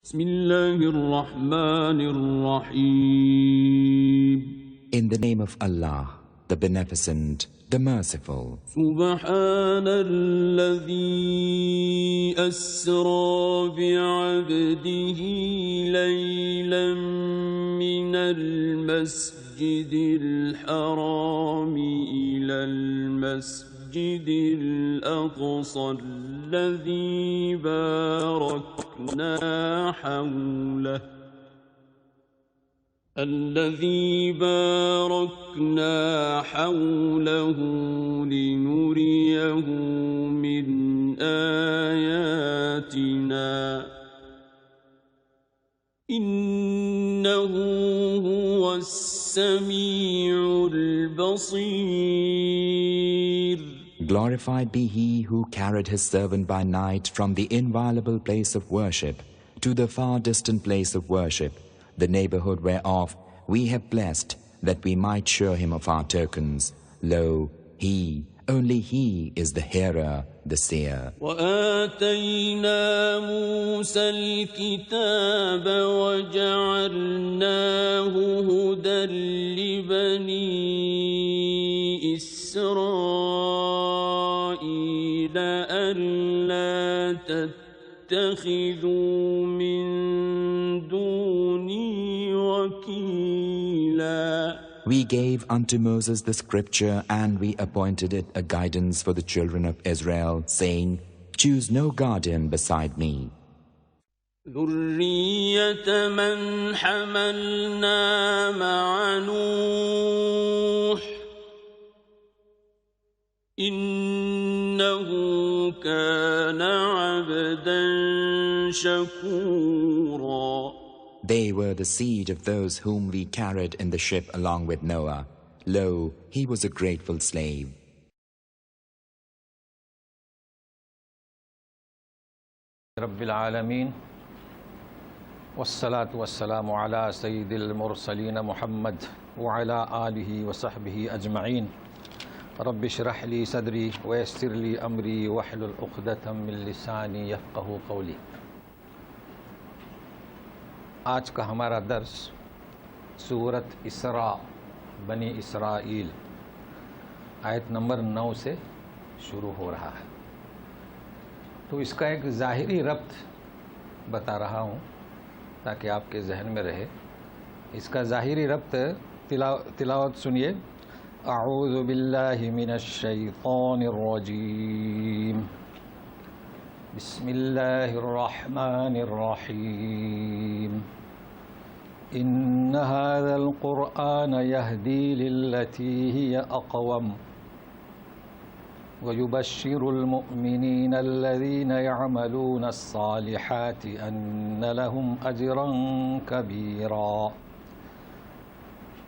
بسم الله الرحمن الرحيم. In the name of Allah, the Beneficent, the Merciful. سبحان الذي أسرى بعبده ليلا من المسجد الحرام إلى المسجد الأقصى الذي باركنا حوله لنريه من آياتنا إنه هو السميع البصير. Glorified be He who carried His servant by night from the inviolable place of worship to the far distant place of worship, the neighborhood whereof we have blessed, that we might show him of our tokens. Lo, He, only He is the hearer, the seer. وآتينا موسى الكتاب وجعلناه هدى لبني إسرائيل ألا تتخذوا من دوني وكيلا. We gave unto Moses the scripture, and we appointed it a guidance for the children of Israel, saying, Choose no guardian beside me. ذرية من حملنا مع نوح إنه كان عبدا شكورا. They were the seed of those whom we carried in the ship along with Noah. Lo, he was a grateful slave. رب العالمين والصلاة والسلام على سيد المرسلين محمد وعلى آله وصحبه أجمعين. رب اشرح لي صدري ويسر لي أمري واحلل عقدة من لساني يفقهوا قولي. آج کا ہمارا درس سورت اسراء بنی اسرائیل آیت نمبر 9 سے شروع ہو رہا ہے. تو اس کا ایک ظاہری ربط بتا رہا ہوں تاکہ آپ کے ذہن میں رہے. اس کا ظاہری ربط تلاوت سنیے. اعوذ باللہ من الشیطان الرجیم بسم اللہ الرحمن الرحیم ان هذا القرآن يهدي للتي هي اقوم ويبشر المؤمنين الذين يعملون الصالحات ان لهم اجرا كبيرا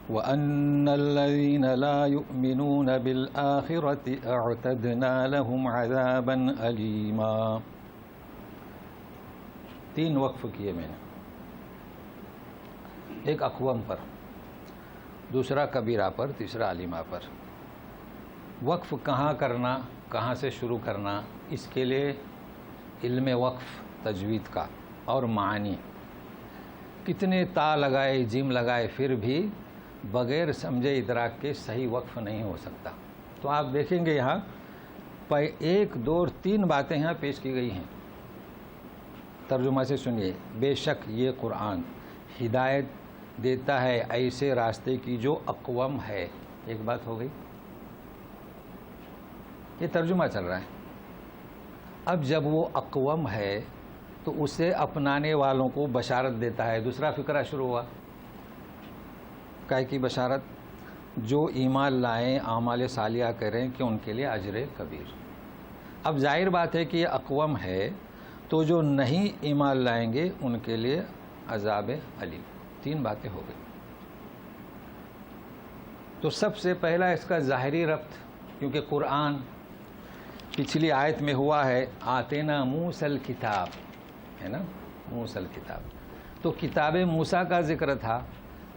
وان الذين لا يؤمنون بالآخرة اعتدنا لهم عذابا أليما. 3 وقف کیے میں نے. ایک اقوم پر، دوسرا کبیرہ پر، تیسرا علیمہ پر. وقف کہاں کرنا، کہاں سے شروع کرنا، اس کے لیے علم وقف تجوید کا اور معانی. کتنے تا لگائے جیم لگائے پھر بھی بغیر سمجھے ادراک کے صحیح وقف نہیں ہو سکتا. تو آپ دیکھیں گے یہاں 1 2 اور 3 باتیں یہاں پیش کی گئی ہیں. ترجمہ سے سنیے. بے شک یہ قرآن ہدایت دیتا ہے ایسے راستے کی جو اقوم ہے. ایک بات ہو گئی. یہ ترجمہ چل رہا ہے. اب جب وہ اقوم ہے تو اسے اپنانے والوں کو بشارت دیتا ہے. دوسرا فقرہ شروع ہوا. کائے کی بشارت؟ جو ایمان لائیں، اعمال صالحہ کریں کہ ان کے لیے اجر کبیر. اب ظاہر بات ہے کہ یہ اقوم ہے تو جو نہیں ایمان لائیں گے ان کے لیے عذاب علیم. 3 باتیں ہو گئی. تو سب سے پہلا اس کا ظاہری ربط، کیونکہ قرآن پچھلی آیت میں ہوا ہے آتینا موسی الکتاب، ہے نا، موسی الکتاب. تو کتاب موسیٰ کا ذکر تھا.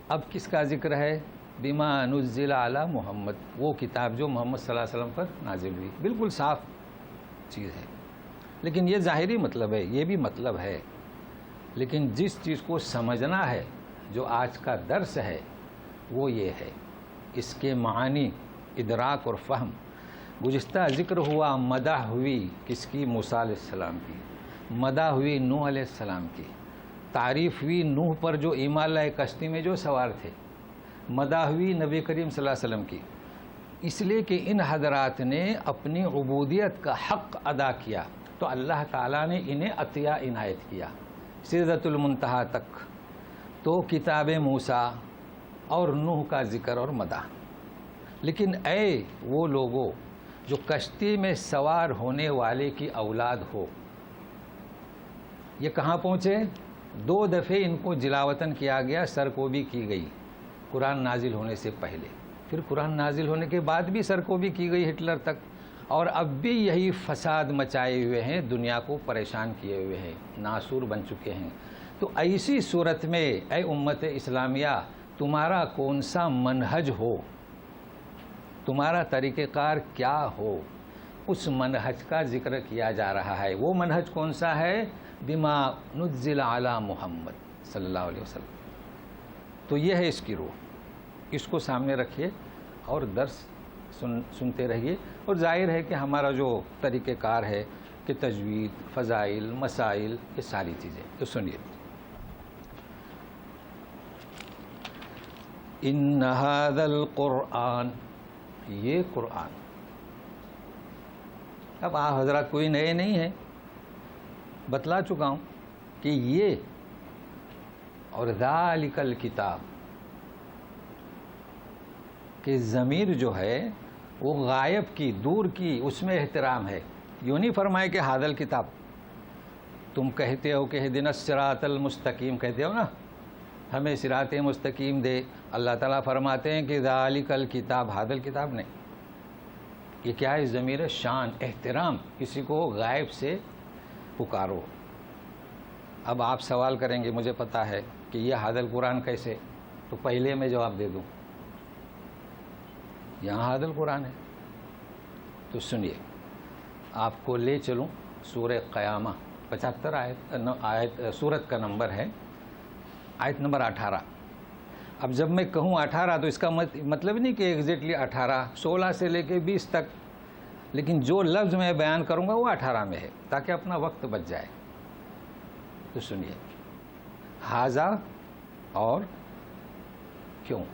اب کس کا ذکر ہے؟ بما نزل علی محمد، وہ کتاب جو محمد صلی اللہ علیہ وسلم پر نازل ہوئی. بالکل صاف چیز ہے. لیکن یہ ظاہری مطلب ہے، یہ بھی مطلب ہے لیکن جس چیز کو سمجھنا ہے جو آج کا درس ہے وہ یہ ہے، اس کے معانی ادراک اور فہم۔ گزشتہ ذکر ہوا مدح ہوئی کس کی؟ موسیٰ علیہ السلام کی، مدح ہوئی نوح علیہ السلام کی، تعریف ہوئی نوح پر جو ایمان لائے کشتی میں جو سوار تھے، مدح ہوئی نبی کریم صلی اللہ علیہ وسلم کی، اس لیے کہ ان حضرات نے اپنی عبودیت کا حق ادا کیا تو اللہ تعالیٰ نے انہیں عطیہ عنایت کیا سدرۃ المنتہا تک۔ تو کتاب موسیٰ اور نوح کا ذکر اور مدح۔ لیکن اے وہ لوگوں جو کشتی میں سوار ہونے والے کی اولاد ہو، یہ کہاں پہنچے؟ 2 دفعے ان کو جلاوطن کیا گیا، سرکوبی کی گئی قرآن نازل ہونے سے پہلے، پھر قرآن نازل ہونے کے بعد بھی سرکوبی کی گئی ہٹلر تک، اور اب بھی یہی فساد مچائے ہوئے ہیں، دنیا کو پریشان کیے ہوئے ہیں، ناسور بن چکے ہیں۔ تو ایسی صورت میں اے امت اسلامیہ، تمہارا کون سا منہج ہو، تمہارا طریقہ کار کیا ہو، اس منہج کا ذکر کیا جا رہا ہے۔ وہ منہج کون سا ہے؟ بما نزل علی محمد صلی اللہ علیہ وسلم۔ تو یہ ہے اس کی روح، اس کو سامنے رکھیے اور درس سنتے رہیے، اور ظاہر ہے کہ ہمارا جو طریقہ کار ہے کہ تجوید، فضائل، مسائل، یہ ساری چیزیں تو سنیے۔ ان ھذا القرآن، یہ قرآن، اب آپ حضرات کوئی نئے نہیں ہیں، بتلا چکا ہوں کہ یہ اور ذالک الکتاب کہ ضمیر جو ہے وہ غائب کی، دور کی، اس میں احترام ہے۔ یوں نہیں فرمائے کہ ھذا الکتاب، تم کہتے ہو کہ اہدنا الصراط المستقیم، کہتے ہو نا ہمیں صراط مستقیم دے، اللہ تعالیٰ فرماتے ہیں کہ ذالک الکتاب، ھذا الکتاب نہیں۔ یہ کیا ہے؟ ضمیر شان، احترام، کسی کو غائب سے پکارو۔ اب آپ سوال کریں گے مجھے پتا ہے کہ یہ ھذا القرآن کیسے، تو پہلے میں جواب دے دوں، یہاں ھذا القرآن ہے۔ تو سنیے، آپ کو لے چلوں سورہ قیامہ، 75 آیت سورت کا نمبر ہے، آیت نمبر 18۔ اب جب میں کہوں 18 تو اس کا مطلب نہیں کہ ایگزیکٹلی 18، 16 سے لے کے 20 تک، لیکن جو لفظ میں بیان کروں گا وہ 18 میں ہے تاکہ اپنا وقت بچ جائے۔ تو سنیے، ھذا اور کیوں۔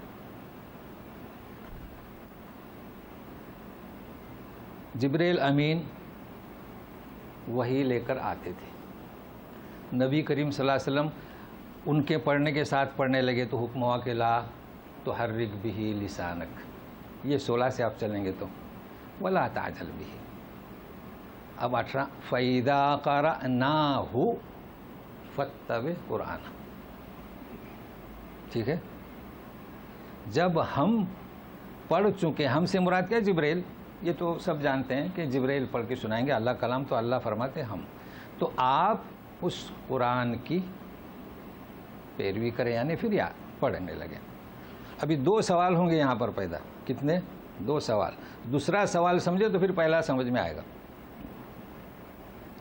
جبریل امین وحی لے کر آتے تھے، نبی کریم صلی اللہ علیہ وسلم ان کے پڑھنے کے ساتھ پڑھنے لگے تو حکم ہوا کہ لا تحرک بہ لسانک، یہ 16 سے آپ چلیں گے تو ولا تعجل بہ۔ اب 18، فَإِذَا قَرَأْنَاهُ فَاتَّبِعْ قُرْآنَهُ، ٹھیک ہے؟ جب ہم پڑھ چکے، ہم سے مراد کیا؟ جبریل، یہ تو سب جانتے ہیں کہ جبریل پڑھ کے سنائیں گے، اللہ کلام تو اللہ فرماتے ہم، تو آپ اس قرآن کی پیروی کریں، یعنی پھر یا پڑھنے لگیں۔ ابھی 2 سوال ہوں گے یہاں پر پیدا، کتنے؟ 2 سوال۔ دوسرا سوال سمجھے تو پھر پہلا سمجھ میں آئے گا۔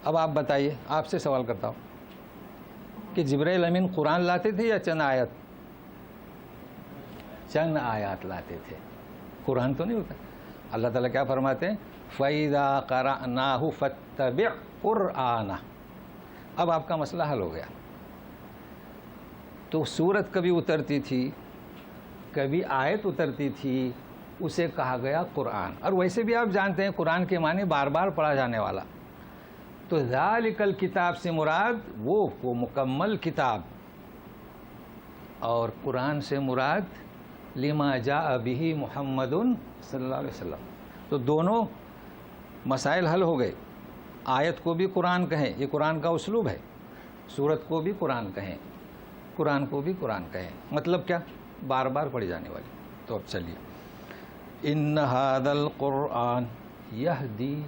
اب آپ بتائیے، آپ سے سوال کرتا ہوں کہ جبریل امین قرآن لاتے تھے یا چند آیات؟ چند آیات لاتے تھے، قرآن تو نہیں ہوتا۔ اللہ تعالیٰ کیا فرماتے ہیں؟ فَإِذَا قَرَأْنَاهُ فَاتَّبِعْ قُرْآنَهُ۔ اب آپ کا مسئلہ حل ہو گیا۔ تو سورت کبھی اترتی تھی، کبھی آیت اترتی تھی، اسے کہا گیا قرآن، اور ویسے بھی آپ جانتے ہیں قرآن کے معنی بار بار پڑھا جانے والا۔ تو ذالک الکتاب سے مراد وہ مکمل کتاب، اور قرآن سے مراد لما جاء بہ محمد صلی اللہ علیہ وسلم۔ تو دونوں مسائل حل ہو گئے، آیت کو بھی قرآن کہیں، یہ قرآن کا اسلوب ہے، سورت کو بھی قرآن کہیں، قرآن کو بھی قرآن کہیں، مطلب کیا؟ بار بار پڑھی جانے والی۔ تو اب چلیے، ان ھذا القرآن یہدی،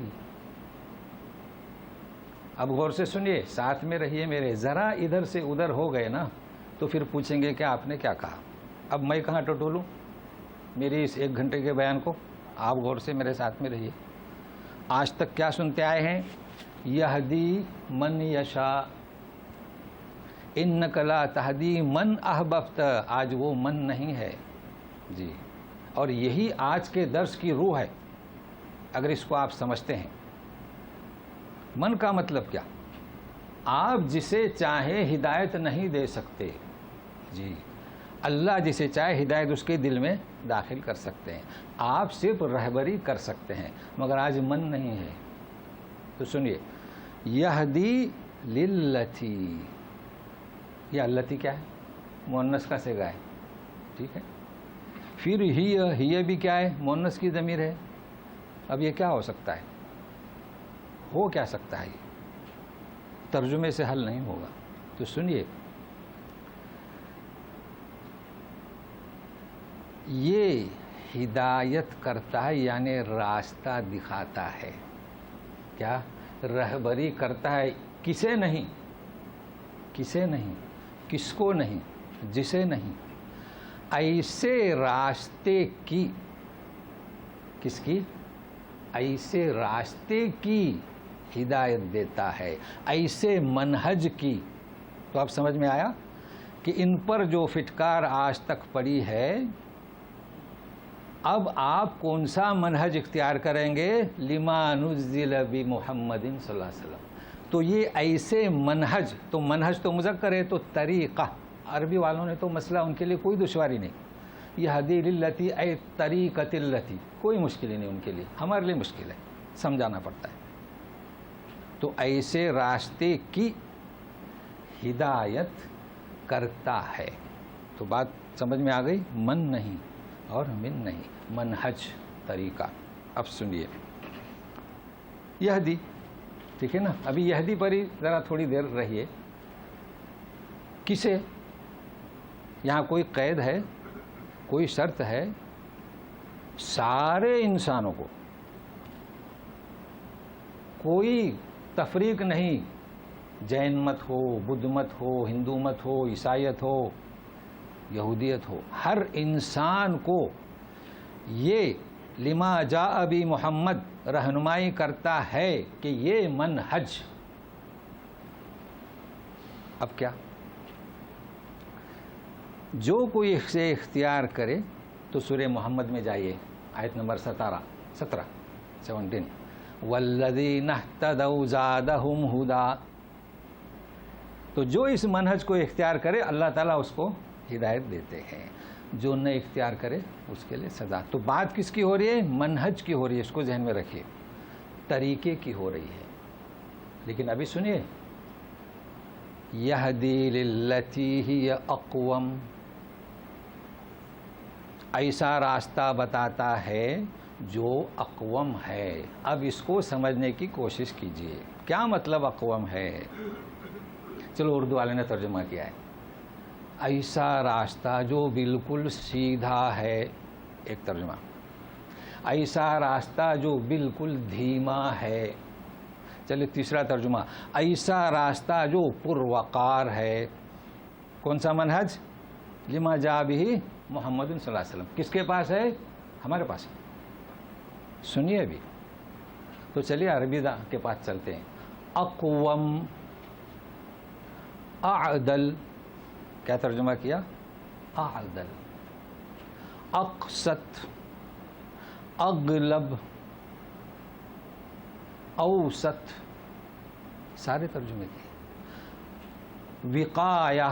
اب غور سے سنیے، ساتھ میں رہیے میرے، ذرا ادھر سے ادھر ہو گئے نا تو پھر پوچھیں گے کہ آپ نے کیا کہا۔ اب میں کہاں ٹٹولوں میری اس 1 گھنٹے کے بیان کو؟ آپ غور سے میرے ساتھ میں رہیے۔ آج تک کیا سنتے آئے ہیں؟ یہدی من یشاء انک لا تہدی من احببت، آج وہ من نہیں ہے جی، اور یہی آج کے درس کی روح ہے اگر اس کو آپ سمجھتے ہیں۔ من کا مطلب کیا؟ آپ جسے چاہے ہدایت نہیں دے سکتے جی، اللہ جسے چاہے ہدایت اس کے دل میں داخل کر سکتے ہیں، آپ صرف رہبری کر سکتے ہیں، مگر آج من نہیں ہے۔ تو سنیے، یہدی للتی، یہ اللتی کیا ہے؟ مؤنث کا صیغہ ہے، ٹھیک ہے۔ پھر ہی بھی کیا ہے؟ مؤنث کی ضمیر ہے۔ اب یہ کیا ہو سکتا ہے؟ ہو کیا سکتا ہے؟ یہ ترجمے سے حل نہیں ہوگا۔ تو سنیے، یہ ہدایت کرتا ہے یعنی راستہ دکھاتا ہے، کیا؟ رہبری کرتا ہے، کسے نہیں، کسے نہیں، کس کو نہیں، جسے نہیں، ایسے راستے کی، کس کی؟ ایسے راستے کی ہدایت دیتا ہے، ایسے منہج کی۔ تو اب سمجھ میں آیا کہ ان پر جو فٹکار آج تک پڑی ہے، اب آپ کون سا منہج اختیار کریں گے؟ لما نزل بمحمد صلی اللہ علیہ وسلم۔ تو یہ ایسے منہج، تو منہج تو مذکر ہے، تو طریقہ، عربی والوں نے تو مسئلہ ان کے لیے کوئی دشواری نہیں، یہ ہدی للتی اے طریقۃ اللتی، کوئی مشکل ہی نہیں ان کے لیے، ہمارے لیے مشکل ہے، سمجھانا پڑتا ہے۔ تو ایسے راستے کی ہدایت کرتا ہے۔ تو بات سمجھ میں آ گئی؟ من نہیں اور من نہیں، منہج، طریقہ۔ اب سنیے، یہدی، ٹھیک ہے نا؟ ابھی یہدی پر ہی ذرا تھوڑی دیر رہیے۔ کسے؟ یہاں کوئی قید ہے، کوئی شرط ہے؟ سارے انسانوں کو، کوئی تفریق نہیں، جین مت ہو، بدھ مت ہو، ہندو مت ہو، عیسائیت ہو، یہودیت ہو، ہر انسان کو یہ لما جاء بی محمد رہنمائی کرتا ہے کہ یہ منہج۔ اب کیا؟ جو کوئی اسے اختیار کرے تو سورہ محمد میں جائیے، آیت نمبر 17 والذین اہتدوا زادہم ہدا۔ تو جو اس منہج کو اختیار کرے اللہ تعالیٰ اس کو ہدایت دیتے ہیں، جو نہ اختیار کرے اس کے لیے سزا۔ تو بات کس کی ہو رہی ہے؟ منہج کی ہو رہی ہے، اس کو ذہن میں رکھیے، طریقے کی ہو رہی ہے۔ لیکن ابھی سنیے، یہدی للتی ہی اقوم، ایسا راستہ بتاتا ہے جو اقوم ہے۔ اب اس کو سمجھنے کی کوشش کیجیے، کیا مطلب اقوم ہے؟ چلو اردو والے نے ترجمہ کیا ہے، ایسا راستہ جو بالکل سیدھا ہے، ایک ترجمہ۔ ایسا راستہ جو بالکل دھیما ہے، چلیے تیسرا ترجمہ، ایسا راستہ جو پروقار ہے۔ کون سا منہج؟ لما جاء بہ محمد صلی اللہ علیہ وسلم۔ کس کے پاس ہے؟ ہمارے پاس ہے۔ سنیے بھی، تو چلیے عربی کے پاس چلتے ہیں۔ اقوم، اعدل، کیا ترجمہ کیا؟ اعدل، اقسط، اغلب، اوسط، سارے ترجمے کیے۔ وقایہ،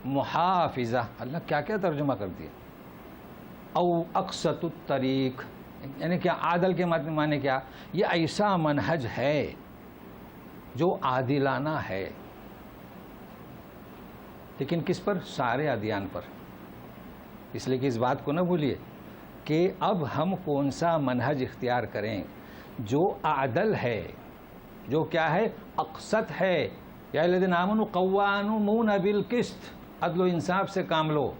محافظہ، اللہ کیا کیا ترجمہ کر دیا۔ او اقسط الطریق، یعنی کیا؟ عادل کے معنی کیا؟ یہ ایسا منہج ہے جو عادلانہ ہے، لیکن کس پر؟ سارے ادیان پر۔ اس لیے کہ اس بات کو نہ بھولیے کہ اب ہم کون سا منہج اختیار کریں جو عادل ہے، جو کیا ہے؟ اقسط ہے۔ یا الذین آمنوا قوامون بالقسط، عدل و انصاف سے کام لو۔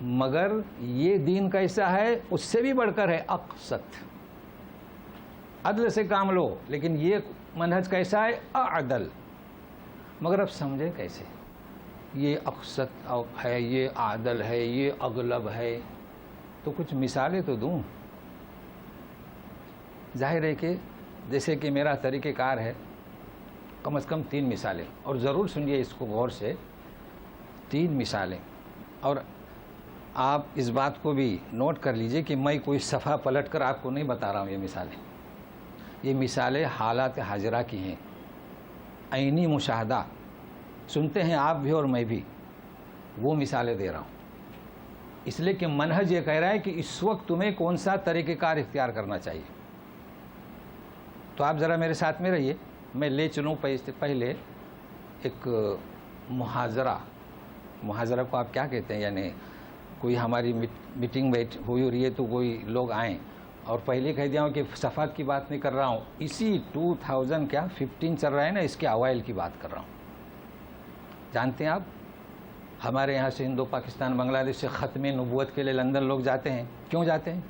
مگر یہ دین کیسا ہے؟ اس سے بھی بڑھ کر ہے، اقسط، عدل سے کام لو۔ لیکن یہ منہج کیسا ہے؟ اعدل۔ مگر اب سمجھے کیسے؟ یہ اقسط ہے، یہ عادل ہے، یہ اغلب ہے، تو کچھ مثالیں تو دوں۔ ظاہر ہے کہ جیسے کہ میرا طریقہ کار ہے، کم از کم 3 مثالیں، اور ضرور سنیے اس کو غور سے، 3 مثالیں. اور آپ اس بات کو بھی نوٹ کر لیجئے کہ میں کوئی صفحہ پلٹ کر آپ کو نہیں بتا رہا ہوں. یہ مثالیں حالات حاضرہ کی ہیں، عینی مشاہدہ، سنتے ہیں آپ بھی اور میں بھی، وہ مثالیں دے رہا ہوں. اس لیے کہ منہج یہ کہہ رہا ہے کہ اس وقت تمہیں کون سا طریقہ کار اختیار کرنا چاہیے. تو آپ ذرا میرے ساتھ میں رہیے، میں لے چلوں پہلے ایک محاضرہ کو آپ کیا کہتے ہیں؟ یعنی کوئی ہماری میٹنگ ہوئی رہی ہے تو کوئی لوگ آئیں اور پہلے کہہ دیا ہوں کہ صفحات کی بات نہیں کر رہا ہوں، اسی 2015 چل رہا ہے نا، اس کے اوائل کی بات کر رہا ہوں. جانتے ہیں آپ ہمارے یہاں سے ہندو پاکستان بنگلہ دیش سے ختم نبوت کے لیے لندن لوگ جاتے ہیں. کیوں جاتے ہیں؟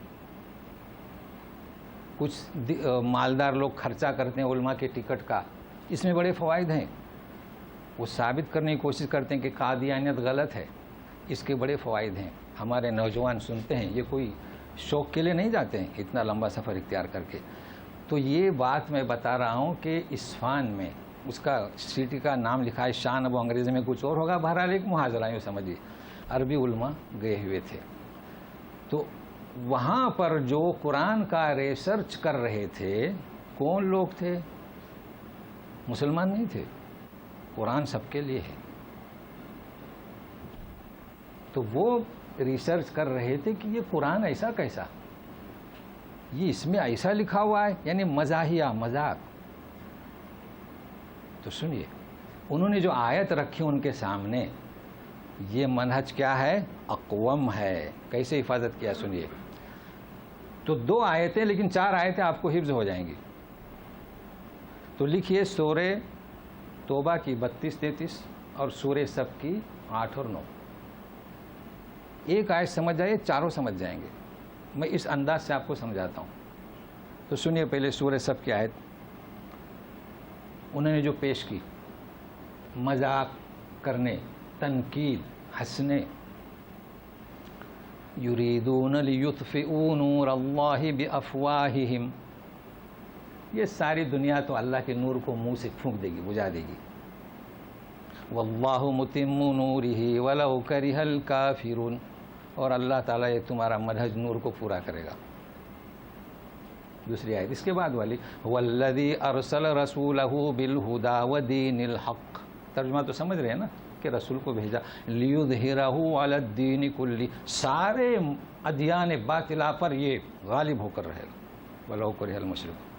کچھ مالدار لوگ خرچہ کرتے ہیں علماء کے ٹکٹ کا، اس میں بڑے فوائد ہیں. وہ ثابت کرنے کی کوشش کرتے ہیں کہ قادیانیت غلط ہے، اس کے بڑے فوائد ہیں. ہمارے نوجوان سنتے ہیں، یہ کوئی شوق کے لیے نہیں جاتے ہیں اتنا لمبا سفر اختیار کر کے. تو یہ بات میں بتا رہا ہوں کہ اصفہان میں اس کا سٹی کا نام لکھا ہے شان، اب انگریزی میں کچھ اور ہوگا، بہرحال ایک محاضرہ یوں سمجھیے. عربی علماء گئے ہوئے تھے، تو وہاں پر جو قرآن کا ریسرچ کر رہے تھے کون لوگ تھے؟ مسلمان نہیں تھے. قرآن سب کے لیے ہے. تو وہ ریسرچ کر رہے تھے کہ یہ قرآن ایسا کیسا، یہ اس میں ایسا لکھا ہوا ہے، یعنی مزاحیہ، مذاق. تو سنیے، انہوں نے جو آیت رکھی ان کے سامنے، یہ منہج کیا ہے؟ اقوم ہے. کیسے حفاظت کیا سنیے. تو 2 آیتیں لیکن 4 آیتیں آپ کو حفظ ہو جائیں گی. تو لکھیے سورہ توبہ کی 32-33 اور سورہ صف کی 8 اور 9. ایک آیت سمجھ جائے، چاروں سمجھ جائیں گے. میں اس انداز سے آپ کو سمجھاتا ہوں. تو سنیے پہلے سورہ صف کی آیت. انہوں نے جو پیش کی، مذاق کرنے، تنقید، ہنسنے. یریدون لیطفئوا نور اللہ بافواہہم، یہ ساری دنیا تو اللہ کے نور کو منہ سے پھونک دے گی، بجھا دے گی. واللہ متم نورہ ولو کرہ الکافرون، اور اللہ تعالیٰ یہ تمہارا منہج نور کو پورا کرے گا. دوسری آیت اس کے بعد والی، والذی ارسل رسولہ بالہدی ودین الحق. ترجمہ تو سمجھ رہے ہیں نا کہ رسول کو بھیجا، لیظہرہ علی الدین کلہ، سارے ادیان باطلہ پر یہ غالب ہو کر رہے گا، ولو کرہ المشرکون.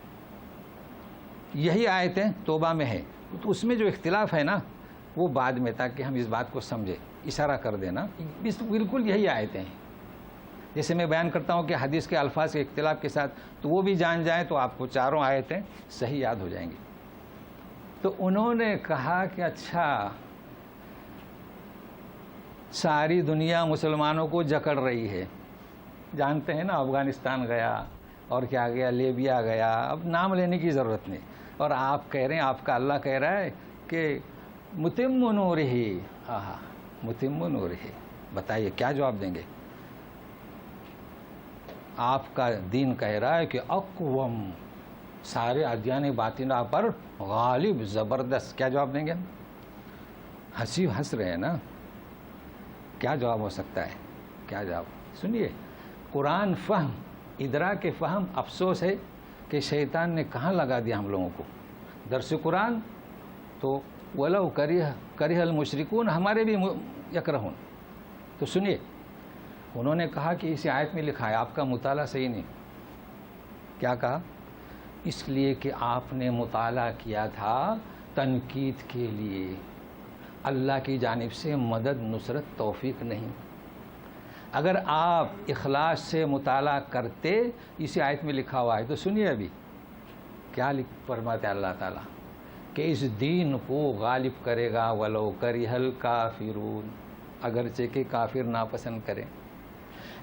یہی آیتیں توبہ میں ہیں. تو اس میں جو اختلاف ہے نا وہ بعد میں، تاکہ ہم اس بات کو سمجھیں، اشارہ کر دینا، بالکل یہی آیتیں ہیں. جیسے میں بیان کرتا ہوں کہ حدیث کے الفاظ کے اختلاف کے ساتھ، تو وہ بھی جان جائیں تو آپ کو چاروں آیتیں صحیح یاد ہو جائیں گی. تو انہوں نے کہا کہ اچھا، ساری دنیا مسلمانوں کو جکڑ رہی ہے. جانتے ہیں نا، افغانستان گیا اور کیا گیا، لیبیا گیا، اب نام لینے کی ضرورت نہیں. اور آپ کہہ رہے ہیں، آپ کا اللہ کہہ رہا ہے کہ متم نورہ، متم نورہ. بتائیے کیا جواب دیں گے؟ آپ کا دین کہہ رہا ہے کہ اقوم، سارے ادیان باطنہ پر غالب، زبردست. کیا جواب دیں گے؟ ہنس رہے ہیں نا. کیا جواب ہو سکتا ہے؟ کیا جواب؟ سنیے، قرآن فہم، ادراک فہم. افسوس ہے کہ شیطان نے کہاں لگا دیا ہم لوگوں کو درس قرآن. تو ولو کرہ المشرکون، ہمارے بھی یکرہون. تو سنیے، انہوں نے کہا کہ اسی آیت میں لکھا ہے، آپ کا مطالعہ صحیح نہیں. کیا کہا؟ اس لیے کہ آپ نے مطالعہ کیا تھا تنقید کے لیے، اللہ کی جانب سے مدد، نصرت، توفیق نہیں. اگر آپ اخلاص سے مطالعہ کرتے، اسی آیت میں لکھا ہوا ہے. تو سنیے ابھی کیا فرماتے اللہ تعالیٰ کہ اس دین کو غالب کرے گا ولو کرہ الکافرون، اگرچہ کہ کافر ناپسند کریں.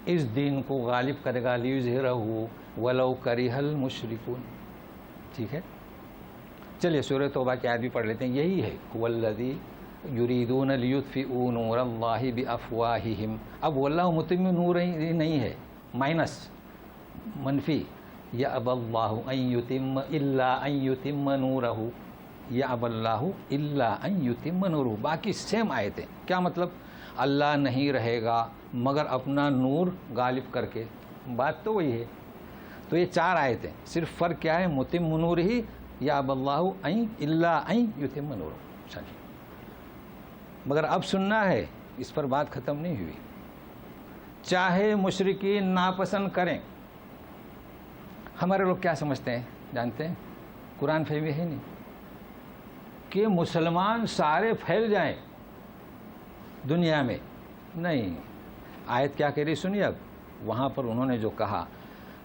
اس دین کو غالب کرے گا لیظہرہ ولو کرہ المشرکون. ٹھیک ہے، چلیے سورہ توبہ کی آیت بھی پڑھ لیتے ہیں. یہی ہے والذی یریدون لیطفئوا نور اللہ بافواہہم. اب واللہ متم نور نہیں ہے، مائنس، منفی. یأبی اللہ ان یتم الا ان یتم نورہ. یأبی اللہ الا ان یتم نورہ، باقی سیم آیتیں. کیا مطلب؟ اللہ نہیں رہے گا مگر اپنا نور غالب کر کے. بات تو وہی ہے. تو یہ 4 آیتیں، صرف فرق کیا ہے؟ متم نورہ یأبی اللہ الا ان یتم نورہ. چلیے، مگر اب سننا ہے، اس پر بات ختم نہیں ہوئی. چاہے مشرکین ناپسند کریں. ہمارے لوگ کیا سمجھتے ہیں جانتے ہیں؟ قرآن فہمی ہے نہیں کہ مسلمان سارے پھیل جائیں دنیا میں. نہیں، آیت کیا کہہ رہی سنیے. اب وہاں پر انہوں نے جو کہا،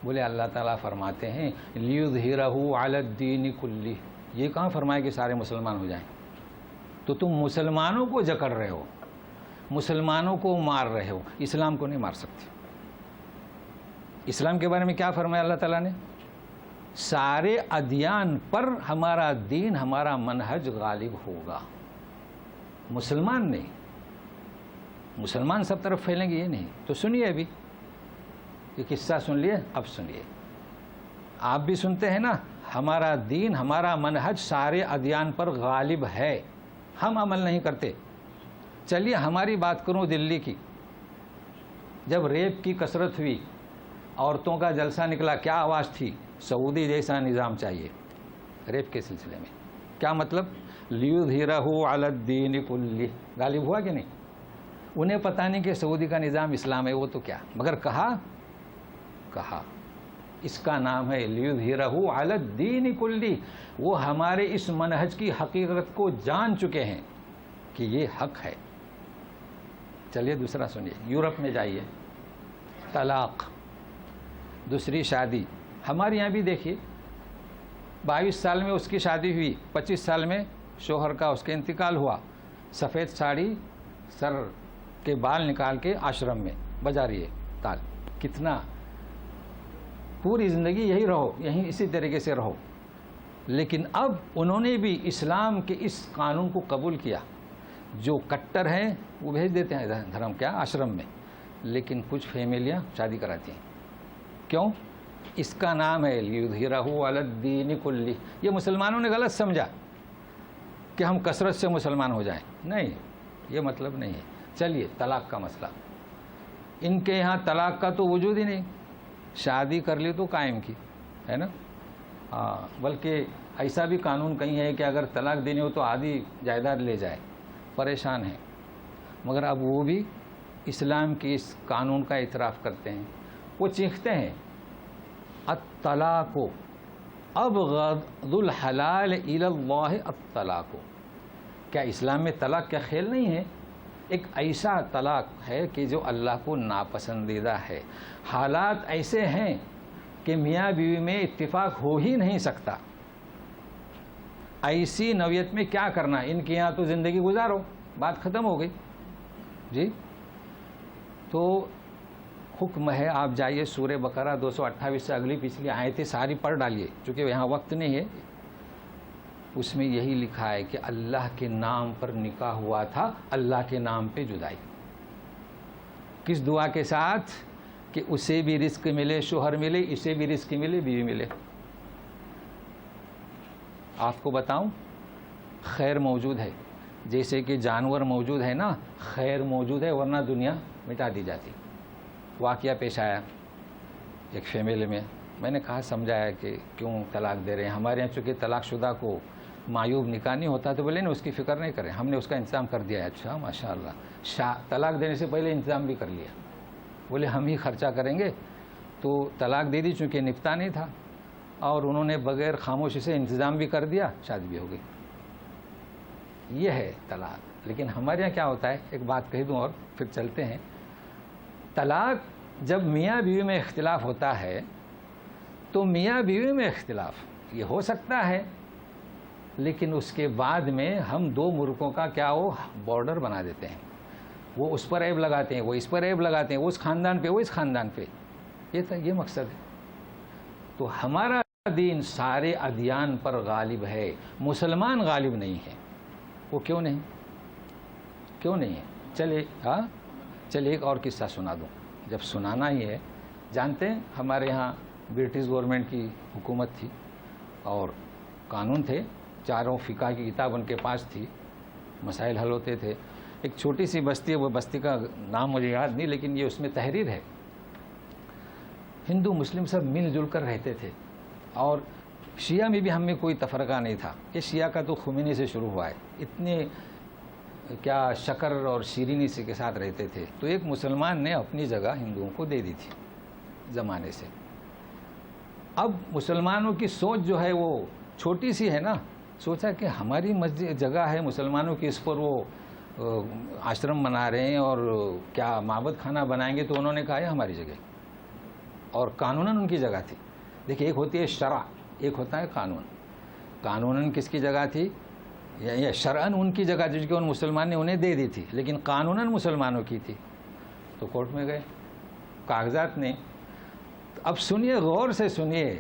بولے اللہ تعالیٰ فرماتے ہیں لیظہرہ علی الدین کلہ. یہ کہاں فرمایا کہ سارے مسلمان ہو جائیں؟ تو تم مسلمانوں کو جکڑ رہے ہو، مسلمانوں کو مار رہے ہو، اسلام کو نہیں مار سکتے. اسلام کے بارے میں کیا فرمایا اللہ تعالیٰ نے؟ سارے ادیان پر ہمارا دین، ہمارا منہج غالب ہوگا. مسلمان نہیں، مسلمان سب طرف پھیلیں گے یہ نہیں. تو سنیے، ابھی یہ قصہ سن لیے، اب سنیے. آپ بھی سنتے ہیں نا، ہمارا دین، ہمارا منہج سارے ادیان پر غالب ہے، ہم عمل نہیں کرتے. چلیے ہماری بات کروں دلی کی. جب ریپ کی کثرت ہوئی، عورتوں کا جلسہ نکلا، کیا آواز تھی؟ سعودی جیسا نظام چاہیے ریپ کے سلسلے میں. کیا مطلب؟ لیظہرہ علی الدین کلہ. غالب ہوا کہ نہیں؟ انہیں پتہ نہیں کہ سعودی کا نظام اسلام ہے، وہ تو کیا، مگر کہا اس کا نام ہے لیظہرہ علی الدین کلہ. وہ ہمارے اس منہج کی حقیقت کو جان چکے ہیں کہ یہ حق ہے. چلیے دوسرا سنیے. یورپ میں جائیے، طلاق، دوسری شادی. ہمارے یہاں بھی دیکھیے، 22 سال میں اس کی شادی ہوئی، 25 سال میں شوہر کا اس کے انتقال ہوا، سفید ساڑی، سر کے بال نکال کے آشرم میں بجا رہی ہے تال. کتنا، پوری زندگی یہی رہو، یہیں اسی طریقے سے رہو. لیکن اب انہوں نے بھی اسلام کے اس قانون کو قبول کیا. جو کٹر ہیں وہ بھیج دیتے ہیں دھرم کیا آشرم میں، لیکن کچھ فیملیاں شادی کراتی ہیں. کیوں؟ اس کا نام ہے لیظہرہ علی الدین کلہ. یہ مسلمانوں نے غلط سمجھا کہ ہم کثرت سے مسلمان ہو جائیں. نہیں، یہ مطلب نہیں ہے. چلیے طلاق کا مسئلہ. ان کے یہاں طلاق کا تو وجود ہی نہیں. شادی کر لی تو قائم کی ہے نا. بلکہ ایسا بھی قانون کہیں ہے کہ اگر طلاق دینی ہو تو آدھی جائیداد لے جائے. پریشان ہیں. مگر اب وہ بھی اسلام کے اس قانون کا اعتراف کرتے ہیں. وہ چیختے ہیں الطلاق ابغض الحلال الی اللہ الطلاق. کیا اسلام میں طلاق کا خیال نہیں ہے؟ ایک ایسا طلاق ہے کہ جو اللہ کو ناپسندیدہ ہے. حالات ایسے ہیں کہ میاں بیوی میں اتفاق ہو ہی نہیں سکتا. ایسی نوعیت میں کیا کرنا؟ ان کے یہاں تو زندگی گزارو، بات ختم ہو گئی. جی تو حکم ہے، آپ جائیے سورہ بقرہ 228 سے اگلی پچھلی آیتیں ساری پڑھ ڈالیے، چونکہ یہاں وقت نہیں ہے. اس میں یہی لکھا ہے کہ اللہ کے نام پر نکاح ہوا تھا، اللہ کے نام پہ جدائی. کس دعا کے ساتھ؟ کہ اسے بھی رزق ملے، شوہر ملے، اسے بھی رزق ملے، بیوی ملے. آپ کو بتاؤں، خیر موجود ہے. جیسے کہ جانور موجود ہے نا، خیر موجود ہے، ورنہ دنیا مٹا دی جاتی. واقعہ پیش آیا ایک فیملی میں. میں نے کہا سمجھایا کہ کیوں طلاق دے رہے ہیں. ہمارے یہاں چونکہ طلاق شدہ کو معیوب نکاح نہیں ہوتا تو بولے نا اس کی فکر نہیں کریں، ہم نے اس کا انتظام کر دیا ہے. اچھا ماشاء اللہ. طلاق دینے سے پہلے انتظام بھی کر لیا. بولے ہم ہی خرچہ کریں گے. تو طلاق دے دی، چونکہ نپٹا نہیں تھا، اور انہوں نے بغیر خاموشی سے انتظام بھی کر دیا، شادی بھی ہو گئی. یہ ہے طلاق. لیکن ہمارے یہاں کیا ہوتا ہے، ایک بات کہہ دوں اور پھر چلتے ہیں. طلاق جب میاں بیوی میں اختلاف ہوتا ہے تو میاں بیوی میں اختلاف یہ ہو سکتا ہے، لیکن اس کے بعد میں ہم دو ملکوں کا کیا وہ بارڈر بنا دیتے ہیں. وہ اس پر عیب لگاتے ہیں، وہ اس پر عیب لگاتے ہیں، وہ اس خاندان پہ، وہ اس خاندان پہ. یہ مقصد ہے. تو ہمارا دین سارے ادیان پر غالب ہے، مسلمان غالب نہیں ہے. وہ کیوں نہیں؟ کیوں نہیں ہے؟ چلے ایک اور قصہ سنا دوں. جب سنانا ہی ہے، جانتے ہیں ہمارے ہاں برٹش گورنمنٹ کی حکومت تھی اور قانون تھے چاروں فقہ کی کتاب ان کے پاس تھی، مسائل حل ہوتے تھے. ایک چھوٹی سی بستی ہے، وہ بستی کا نام مجھے یاد نہیں، لیکن یہ اس میں تحریر ہے. ہندو مسلم سب مل جل کر رہتے تھے، اور شیعہ میں بھی ہم میں کوئی تفرقہ نہیں تھا. یہ شیعہ کا تو خمینی سے شروع ہوا ہے، اتنے کیا شکر اور شیرینی سے کے ساتھ رہتے تھے. تو ایک مسلمان نے اپنی جگہ ہندوؤں کو دے دی تھی زمانے سے. اب مسلمانوں کی سوچ جو ہے وہ چھوٹی سی ہے نا، سوچا کہ ہماری مسجد جگہ ہے مسلمانوں کی، اس پر وہ آشرم بنا رہے ہیں اور کیا معبد خانہ بنائیں گے. تو انہوں نے کہا ہے ہماری جگہ، اور قانوناً ان کی جگہ تھی. دیکھیں ایک ہوتی ہے شرع، ایک ہوتا ہے قانون. قانوناً کس کی جگہ تھی؟ یا شرعاً ان کی جگہ تھی، جو کہ ان مسلمان نے انہیں دے دی تھی، لیکن قانوناً مسلمانوں کی تھی. تو کورٹ میں گئے، کاغذات نے. اب سنیے، غور سے سنیے،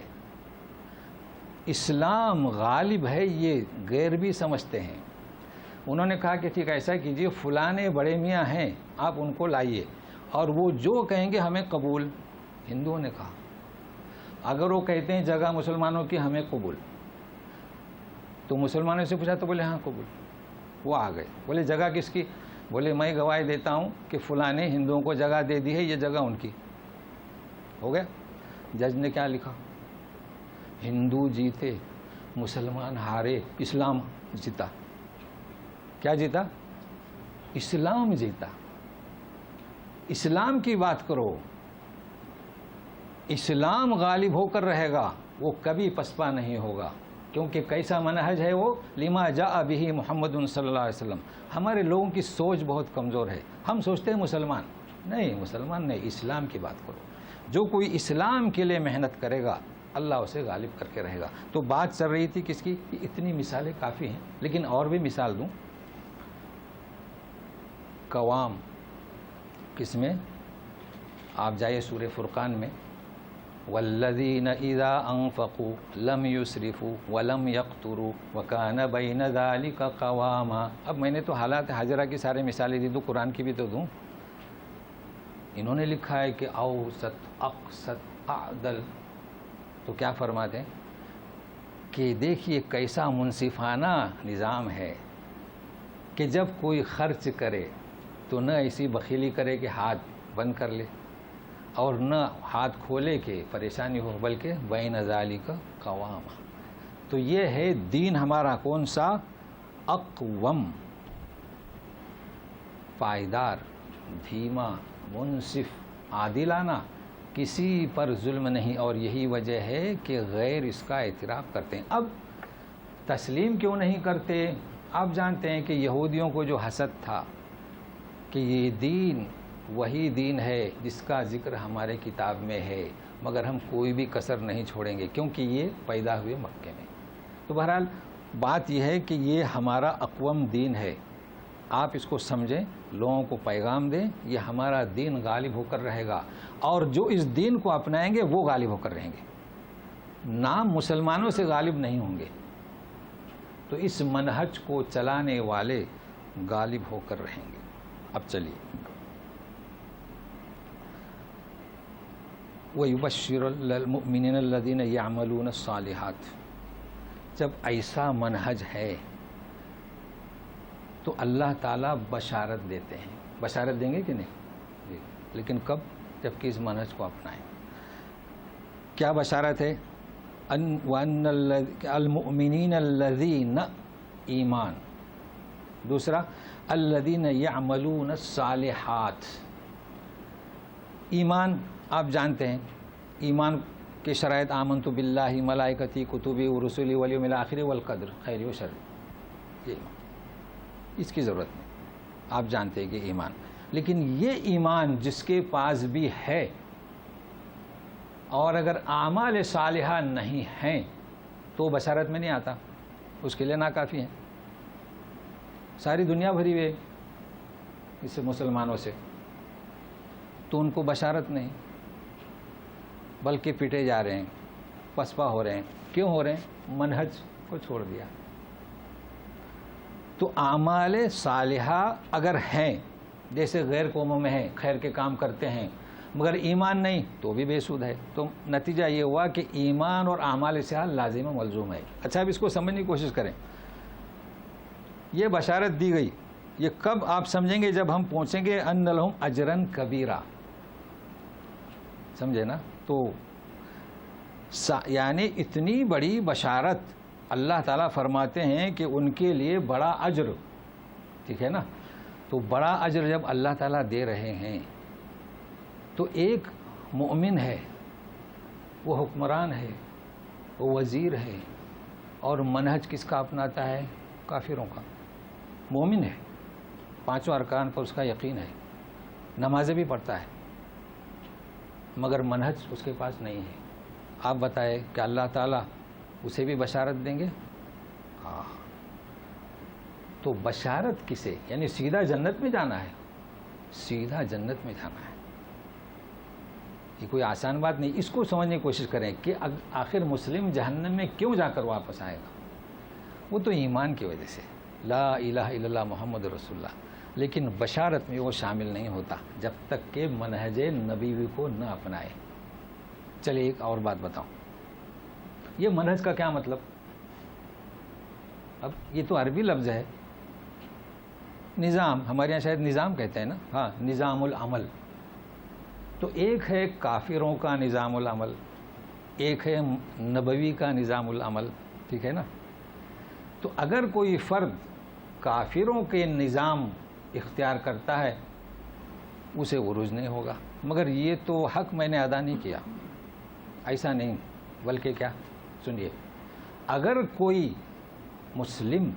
اسلام غالب ہے یہ غیر بھی سمجھتے ہیں. انہوں نے کہا کہ ٹھیک ایسا کیجئے، فلانے بڑے میاں ہیں، آپ ان کو لائیے، اور وہ جو کہیں گے ہمیں قبول. ہندوؤں نے کہا اگر وہ کہتے ہیں جگہ مسلمانوں کی ہمیں قبول. تو مسلمانوں سے پوچھا تو بولے ہاں قبول. وہ آ گئے، بولے جگہ کس کی؟ بولے میں گواہی دیتا ہوں کہ فلانے ہندوؤں کو جگہ دے دی ہے، یہ جگہ ان کی. ہو گیا. جج نے کیا لکھا؟ ہندو جیتے، مسلمان ہارے، اسلام جیتا. کیا جیتا؟ اسلام جیتا. اسلام کی بات کرو، اسلام غالب ہو کر رہے گا، وہ کبھی پسپا نہیں ہوگا. کیونکہ کیسا منہج ہے وہ؟ لما جاء به محمد صلی اللہ علیہ وسلم. ہمارے لوگوں کی سوچ بہت کمزور ہے. ہم سوچتے ہیں مسلمان نہیں، مسلمان نہیں، اسلام کی بات کرو. جو کوئی اسلام کے لیے محنت کرے گا اللہ اسے غالب کر کے رہے گا. تو بات چل رہی تھی کس کی؟ اتنی مثالیں کافی ہیں، لیکن اور بھی مثال دوں. قوام کس میں؟ آپ جائیے سورہ فرقان میں، والذین اذا انفقوا لم یسرفوا ولم یقتروا وکان بین ذلک قواما. اب میں نے تو حالات حاضرہ کی سارے مثالیں دی، تو قرآن کی بھی تو دوں. انہوں نے لکھا ہے کہ اوسط، اقسط، اعدل. تو کیا فرماتے ہیں کہ دیکھیے کیسا منصفانہ نظام ہے کہ جب کوئی خرچ کرے تو نہ ایسی بخیلی کرے کہ ہاتھ بند کر لے، اور نہ ہاتھ کھولے کہ پریشانی ہو، بلکہ بین ذالک قوام. تو یہ ہے دین ہمارا کون سا؟ اقوم، پائیدار، دھیما، منصف، عادلانہ، کسی پر ظلم نہیں. اور یہی وجہ ہے کہ غیر اس کا اعتراف کرتے ہیں. اب تسلیم کیوں نہیں کرتے؟ آپ جانتے ہیں کہ یہودیوں کو جو حسد تھا کہ یہ دین وہی دین ہے جس کا ذکر ہمارے کتاب میں ہے، مگر ہم کوئی بھی کسر نہیں چھوڑیں گے کیونکہ یہ پیدا ہوئے مکے میں. تو بہرحال بات یہ ہے کہ یہ ہمارا اقوم دین ہے. آپ اس کو سمجھیں، لوگوں کو پیغام دیں، یہ ہمارا دین غالب ہو کر رہے گا، اور جو اس دین کو اپنائیں گے وہ غالب ہو کر رہیں گے. نام مسلمانوں سے غالب نہیں ہوں گے. تو اس منہج کو چلانے والے غالب ہو کر رہیں گے. اب چلیے، وَيُبَشِّرُ الْمُؤْمِنِينَ الَّذِينَ يَعْمَلُونَ الصَّالِحَاتِ. جب ایسا منہج ہے تو اللہ تعالیٰ بشارت دیتے ہیں. بشارت دیں گے کہ نہیں؟ لیکن کب؟ جب کہ اس منہج کو اپنائیں. کیا بشارت ہے؟ وَأَنَّ الْمُؤْمِنِينَ الَّذِينَ، ایمان. دوسرا الَّذِينَ يَعْمَلُونَ الصَّالِحَاتِ. ایمان آپ جانتے ہیں، ایمان کے شرائط آمنت باللہ ملائکتی کتبی ورسلی والیوم الآخر والقدر خیر و شر. یہ اس کی ضرورت نہیں، آپ جانتے ہیں کہ ایمان. لیکن یہ ایمان جس کے پاس بھی ہے اور اگر اعمال صالحہ نہیں ہیں تو بشارت میں نہیں آتا، اس کے لیے ناکافی ہیں. ساری دنیا بھری ہوئے اس سے مسلمانوں سے، تو ان کو بشارت نہیں، بلکہ پٹے جا رہے ہیں، پسپا ہو رہے ہیں. کیوں ہو رہے ہیں؟ منہج کو چھوڑ دیا. تو اعمال صالحہ اگر ہیں، جیسے غیر قوموں میں ہیں، خیر کے کام کرتے ہیں، مگر ایمان نہیں تو بھی بے سود ہے. تو نتیجہ یہ ہوا کہ ایمان اور اعمال صالحہ لازم و ملزوم ہے. اچھا اب اس کو سمجھنے کی کوشش کریں. یہ بشارت دی گئی، یہ کب آپ سمجھیں گے؟ جب ہم پہنچیں گے ان لہم اجرن کبیرہ، سمجھے نا؟ تو یعنی اتنی بڑی بشارت اللہ تعالیٰ فرماتے ہیں کہ ان کے لیے بڑا اجر، ٹھیک ہے نا؟ تو بڑا اجر جب اللہ تعالیٰ دے رہے ہیں تو ایک مومن ہے، وہ حکمران ہے، وہ وزیر ہے، اور منہج کس کا اپناتا ہے؟ کافروں کا۔ مومن ہے، پانچوں ارکان پر اس کا یقین ہے، نمازیں بھی پڑھتا ہے، مگر منہج اس کے پاس نہیں ہے۔ آپ بتائیں کہ اللہ تعالیٰ اسے بھی بشارت دیں گے؟ ہاں۔ تو بشارت کسے؟ یعنی سیدھا جنت میں جانا ہے، سیدھا جنت میں جانا ہے۔ یہ کوئی آسان بات نہیں، اس کو سمجھنے کی کوشش کریں کہ آخر مسلم جہنم میں کیوں جا کر واپس آئے گا؟ وہ تو ایمان کی وجہ سے، لا الہ الا اللہ محمد رسول اللہ، لیکن بشارت میں وہ شامل نہیں ہوتا جب تک کہ منہج نبوی کو نہ اپنائے۔ چلیے ایک اور بات بتاؤں، یہ منہج کا کیا مطلب؟ اب یہ تو عربی لفظ ہے، نظام، ہمارے یہاں شاید نظام کہتے ہیں نا، ہاں، نظام العمل۔ تو ایک ہے کافروں کا نظام العمل، ایک ہے نبوی کا نظام العمل، ٹھیک ہے نا؟ تو اگر کوئی فرد کافروں کے نظام اختیار کرتا ہے اسے عروج نہیں ہوگا، مگر یہ تو حق میں نے ادا نہیں کیا، ایسا نہیں، بلکہ کیا؟ سنیے، اگر کوئی مسلم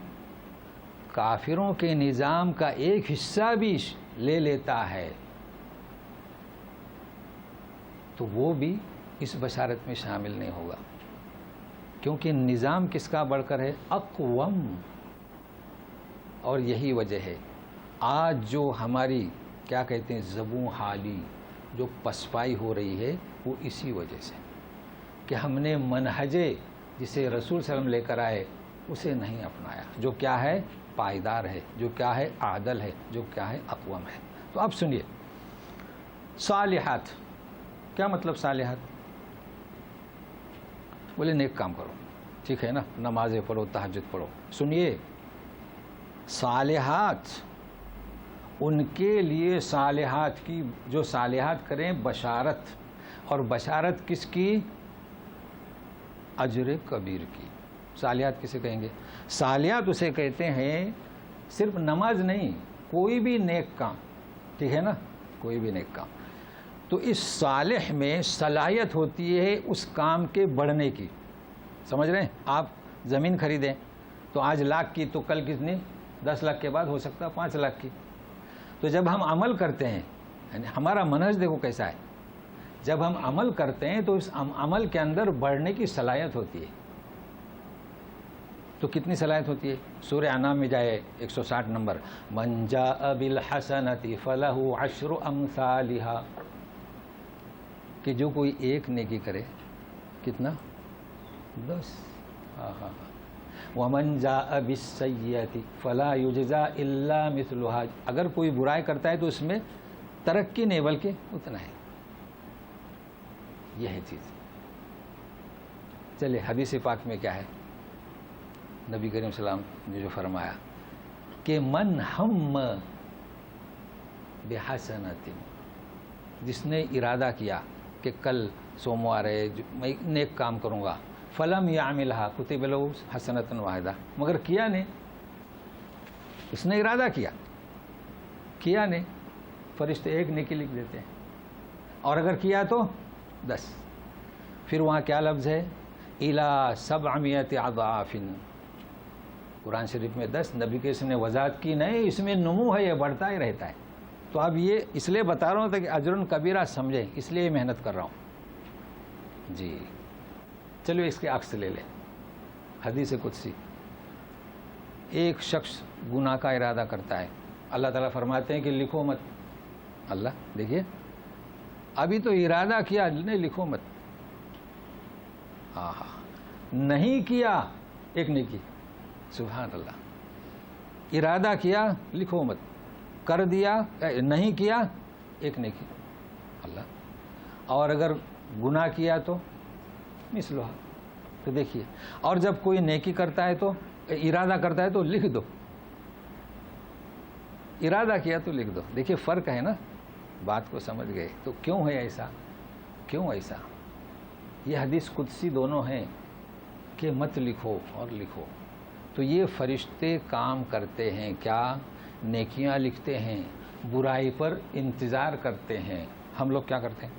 کافروں کے نظام کا ایک حصہ بھی لے لیتا ہے تو وہ بھی اس بشارت میں شامل نہیں ہوگا، کیونکہ نظام کس کا بڑھ کر ہے؟ اقوم۔ اور یہی وجہ ہے آج جو ہماری کیا کہتے ہیں زبوں حالی جو پسپائی ہو رہی ہے، وہ اسی وجہ سے کہ ہم نے منہج جسے رسول صلی اللہ علیہ وسلم لے کر آئے اسے نہیں اپنایا، جو کیا ہے؟ پائیدار ہے، جو کیا ہے؟ عادل ہے، جو کیا ہے؟ اقوم ہے۔ تو اب سنیے، صالحات، کیا مطلب صالحات؟ بولے نیک کام کرو، ٹھیک ہے نا، نمازیں پڑھو، تہجد پڑھو۔ سنیے، صالحات، ان کے لیے صالحات کی، جو صالحات کریں، بشارت، اور بشارت کس کی؟ اجر کبیر کی۔ صالحات کسے کہیں گے؟ صالحات اسے کہتے ہیں صرف نماز نہیں، کوئی بھی نیک کام، ٹھیک ہے نا، کوئی بھی نیک کام۔ تو اس صالح میں صلاحیت ہوتی ہے اس کام کے بڑھنے کی، سمجھ رہے ہیں؟ آپ زمین خریدیں تو آج لاکھ کی تو کل کتنی؟ 10 لاکھ کے بعد ہو سکتا ہے 5 لاکھ کی۔ تو جب ہم عمل کرتے ہیں، یعنی ہمارا منہج دیکھو کیسا ہے، جب ہم عمل کرتے ہیں تو اس عمل کے اندر بڑھنے کی صلاحیت ہوتی ہے۔ تو کتنی صلاحیت ہوتی ہے؟ سورہ انعام میں جائے 160 نمبر، من جاء بالحسنۃ فلہ عشر امثالھا، کہ جو کوئی ایک نیکی کرے، کتنا؟ 10۔ ومن جاء بالسیئۃ فلا یجزی الا مثلھا، اگر کوئی برائی کرتا ہے تو اس میں ترقی نہیں بلکہ اتنا ہے۔ یہ ہے چیز۔ چلے حدیث پاک میں کیا ہے؟ نبی کریم صلی اللہ علیہ وسلم نے جو فرمایا کہ من ہم بحسنۃ، جس نے ارادہ کیا کہ کل سوموار ہے میں نیک کام کروں گا، فلم یعملھا کتب لہ حسنۃ واحدہ، مگر کیا نہیں، اس نے ارادہ کیا نہیں، فرشتے ایک نیکی لکھ دیتے ہیں، اور اگر کیا تو 10۔ پھر وہاں کیا لفظ ہے؟ الی 700 اضعاف، قرآن شریف میں 10، نبی کے اس نے وضاحت کی نہیں، اس میں نمو ہے، یہ بڑھتا ہی رہتا ہے۔ تو اب یہ اس لیے بتا رہا ہوں تاکہ اجر کبیرہ سمجھیں، اس لیے محنت کر رہا ہوں جی۔ چلو اس کے عکس لے لیں، حدیث قدسی، ایک شخص گناہ کا ارادہ کرتا ہے، اللہ تعالیٰ فرماتے ہیں کہ لکھو مت۔ اللہ دیکھیے، ابھی تو ارادہ کیا، نہیں لکھو مت، نہیں کیا ایک نیکی، سبحان اللہ، ارادہ کیا لکھو مت، کر دیا نہیں کیا ایک نیکی، اللہ، اور اگر گناہ کیا تو مثلھا۔ تو دیکھیے، اور جب کوئی نیکی کرتا ہے تو ارادہ کرتا ہے تو لکھ دو، ارادہ کیا تو لکھ دو. دیکھیے فرق ہے نا, بات کو سمجھ گئے. تو کیوں ہے ایسا, کیوں ایسا؟ یہ حدیث قدسی دونوں ہیں کہ مت لکھو اور لکھو. تو یہ فرشتے کام کرتے ہیں کیا؟ نیکیاں لکھتے ہیں, برائی پر انتظار کرتے ہیں. ہم لوگ کیا کرتے ہیں؟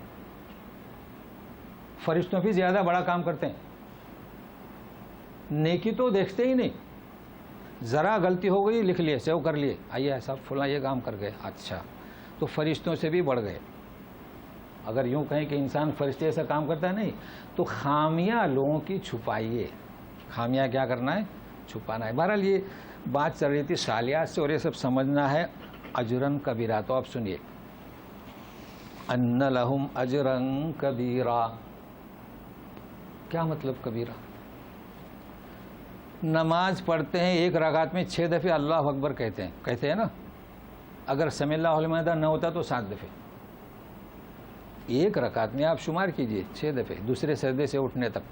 فرشتوں بھی زیادہ بڑا کام کرتے ہیں. نیکی تو دیکھتے ہی نہیں, ذرا غلطی ہو گئی لکھ لیے, سیو کر لیے, آئیے صاحب فلاں یہ کام کر گئے. اچھا, تو فرشتوں سے بھی بڑھ گئے. اگر یوں کہیں کہ انسان فرشتے ایسا کام کرتا ہے, نہیں تو خامیاں لوگوں کی چھپائیے. خامیاں کیا کرنا ہے؟ چھپانا ہے. بہرحال یہ بات چل رہی تھی صالحات سے, اور یہ سب سمجھنا ہے اجرن کبیرہ. تو آپ سنیے, ان لہم اجرن کبیرہ. کیا مطلب کبیرہ؟ نماز پڑھتے ہیں ایک رکعت میں 6 دفعے اللہ اکبر کہتے ہیں نا. اگر سمع اللہ لمن حمدہ نہ ہوتا تو 7 دفعے. ایک رکعت میں آپ شمار کیجئے 6 دفعے, دوسرے سجدے سے اٹھنے تک.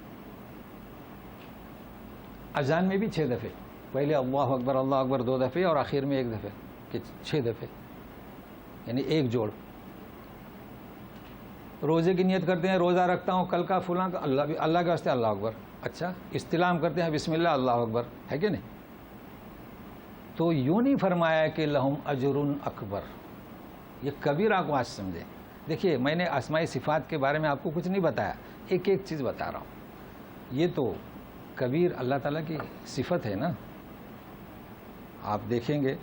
اذان میں بھی 6 دفعے, پہلے اللہ اکبر 2 دفعے اور آخر میں 1 دفعے, کہ 6 دفعے, یعنی ایک جوڑ. روزے کی نیت کرتے ہیں, روزہ رکھتا ہوں کل کا فلاں کا, اللہ کے واسطے اللہ اکبر. اچھا, استلام کرتے ہیں بسم اللہ اللہ اکبر, ہے کہ نہیں؟ تو یوں نہیں فرمایا کہ لہم اجرن اکبر. یہ کبیرہ کو آج سمجھیں. دیکھیے میں نے اسماء صفات کے بارے میں آپ کو کچھ نہیں بتایا, ایک ایک چیز بتا رہا ہوں. یہ تو کبیر اللہ تعالیٰ کی صفت ہے نا. آپ دیکھیں گے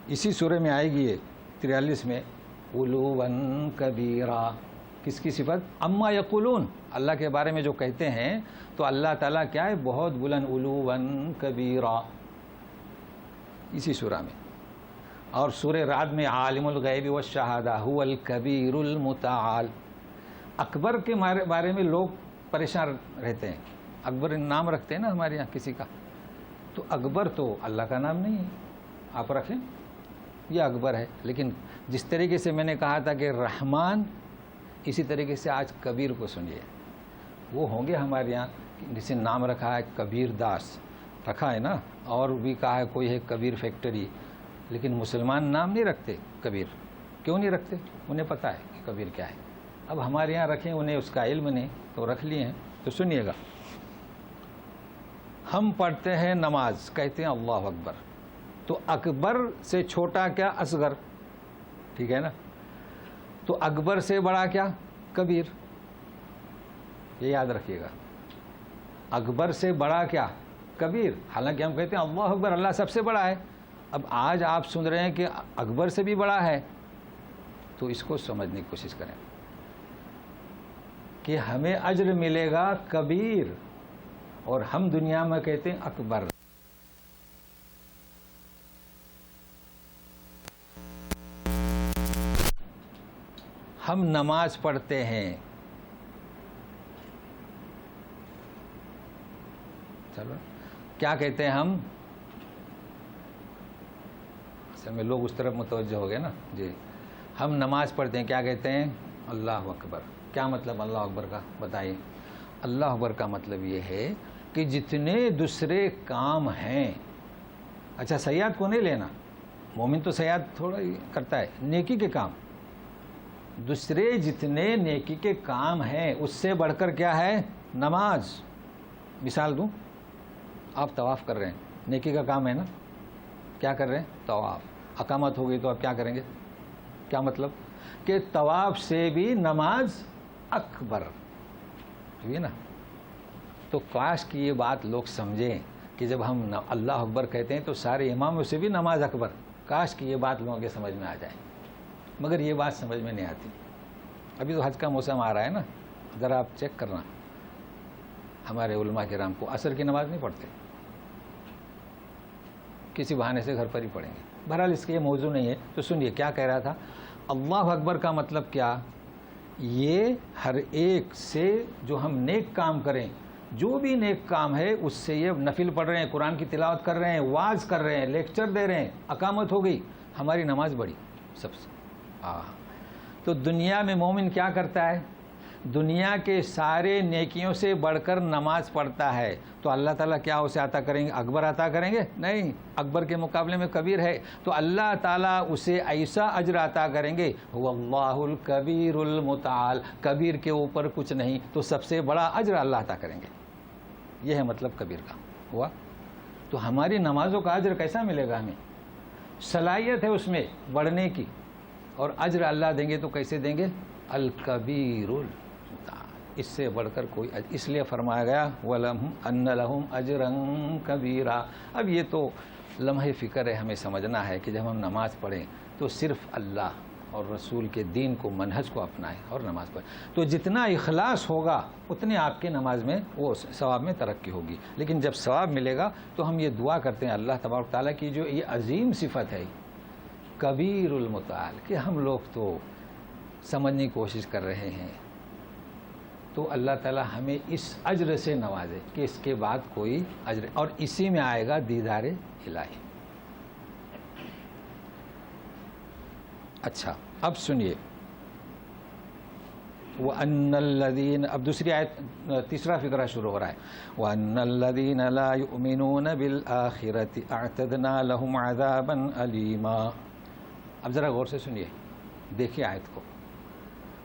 اسی سورہ میں آئے گی یہ 43 میں, علوًا کبیرہ. کس کی صفت؟ اما یقولون, اللہ کے بارے میں جو کہتے ہیں. تو اللہ تعالیٰ کیا ہے؟ بہت بلند, علوًا کبیرہ, اسی سورہ میں. اور سورہ رعد میں عالم الغیب والشہادہ هو الکبیر المتعال. اکبر کے بارے میں لوگ پریشان رہتے ہیں. اکبر نام رکھتے ہیں نا ہمارے یہاں کسی کا, تو اکبر تو اللہ کا نام نہیں ہے, آپ رکھیں, یہ اکبر ہے. لیکن جس طریقے سے میں نے کہا تھا کہ رحمان, اسی طریقے سے آج کبیر کو سنیے. وہ ہوں گے ہمارے یہاں جسے نام رکھا ہے کبیر داس, رکھا ہے نا, اور بھی کہا ہے کوئی ہے کبیر فیکٹری. لیکن مسلمان نام نہیں رکھتے کبیر. کیوں نہیں رکھتے؟ انہیں پتہ ہے کہ کبیر کیا ہے. اب ہمارے یہاں رکھیں, انہیں اس کا علم نہیں, تو رکھ لیے ہیں. تو سنیے گا, ہم پڑھتے ہیں نماز, کہتے ہیں اللہ اکبر. تو اکبر سے چھوٹا کیا؟ اصغر, ٹھیک ہے نا. تو اکبر سے بڑا کیا؟ کبیر. یہ یاد رکھیے گا, اکبر سے بڑا کیا؟ کبیر. حالانکہ ہم کہتے ہیں اللہ اکبر, اللہ سب سے بڑا ہے. اب آج آپ سن رہے ہیں کہ اکبر سے بھی بڑا ہے, تو اس کو سمجھنے کی کوشش کریں کہ ہمیں اجر ملے گا کبیر, اور ہم دنیا میں کہتے ہیں اکبر. ہم نماز پڑھتے ہیں, چلو کیا کہتے ہیں ہم؟ اصل میں لوگ اس طرف متوجہ ہو گئے نا جی. ہم نماز پڑھتے ہیں, کیا کہتے ہیں؟ اللہ اکبر. کیا مطلب اللہ اکبر کا؟ بتائیے. اللہ اکبر کا مطلب یہ ہے کہ جتنے دوسرے کام ہیں, اچھا سیاد کو نہیں لینا, مومن تو سیاد تھوڑا ہی کرتا ہے, نیکی کے کام, دوسرے جتنے نیکی کے کام ہیں اس سے بڑھ کر کیا ہے؟ نماز. مثال دوں, آپ طواف کر رہے ہیں, نیکی کا کام ہے نا, کیا کر رہے ہیں؟ طواف. اقامت ہو گئی تو آپ کیا کریں گے؟ کیا مطلب؟ کہ طواف سے بھی نماز اکبر, ٹھیک ہے نا. تو کاش کی یہ بات لوگ سمجھیں کہ جب ہم اللہ اکبر کہتے ہیں تو سارے اماموں سے بھی نماز اکبر. کاش کی یہ بات لوگوں کے سمجھ میں آ جائے, مگر یہ بات سمجھ میں نہیں آتی. ابھی تو حج کا موسم آ رہا ہے نا, ذرا آپ چیک کرنا, ہمارے علماء کرام کو عصر کی نماز نہیں پڑھتے, کسی بہانے سے گھر پر ہی پڑھیں گے. بہرحال اس کے یہ موضوع نہیں ہے. تو سنیے کیا کہہ رہا تھا. اللہ اکبر کا مطلب کیا؟ یہ ہر ایک سے جو ہم نیک کام کریں, جو بھی نیک کام ہے اس سے, یہ نفل پڑھ رہے ہیں, قرآن کی تلاوت کر رہے ہیں, واعظ کر رہے ہیں, لیکچر دے رہے ہیں, اقامت ہو گئی, ہماری نماز بڑی سب سے. تو دنیا میں مومن کیا کرتا ہے؟ دنیا کے سارے نیکیوں سے بڑھ کر نماز پڑھتا ہے تو اللہ تعالیٰ کیا اسے عطا کریں گے؟ اکبر عطا کریں گے؟ نہیں، اکبر کے مقابلے میں کبیر ہے، تو اللہ تعالیٰ اسے ایسا اجر عطا کریں گے، هو اللہ الکبیر المتعال، کبیر کے اوپر کچھ نہیں، تو سب سے بڑا اجر اللہ عطا کریں گے. یہ ہے مطلب کبیر کا. ہوا؟ تو ہماری نمازوں کا اجر کیسا ملے گا؟ ہمیں صلاحیت ہے اس میں بڑھنے کی، اور اجر اللہ دیں گے تو کیسے دیں گے؟ الکبیر المتعال، اس سے بڑھ کر کوئی اجر. اس لیے فرمایا گیا وَأَنَّ لَهُمْ أَجْرًا كَبِيرًا. اب یہ تو لمحہ فکر ہے، ہمیں سمجھنا ہے کہ جب ہم نماز پڑھیں تو صرف اللہ اور رسول کے دین کو، منہج کو اپنائیں اور نماز پڑھیں. تو جتنا اخلاص ہوگا اتنے آپ کے نماز میں وہ ثواب میں ترقی ہوگی. لیکن جب ثواب ملے گا تو ہم یہ دعا کرتے ہیں اللہ تبارک تعالیٰ کی جو یہ عظیم صفت ہے کبیر المتعال، کہ ہم لوگ تو سمجھنے کی کوشش کر رہے ہیں، تو اللہ تعالیٰ ہمیں اس اجر سے نوازے کہ اس کے بعد کوئی اجر، اور اسی میں آئے گا دیدار الہی. اچھا اب سنیے وَأَنَّ الَّذِينَ، اب دوسری آیت، تیسرا فقرہ شروع ہو رہا ہے. وَأَنَّ الَّذِينَ لَا يُؤْمِنُونَ بِالْآخِرَةِ أَعْتَدْنَا لَهُمْ عَذَابًا أَلِيمًا. اب ذرا غور سے سنیے، دیکھیے آیت کو.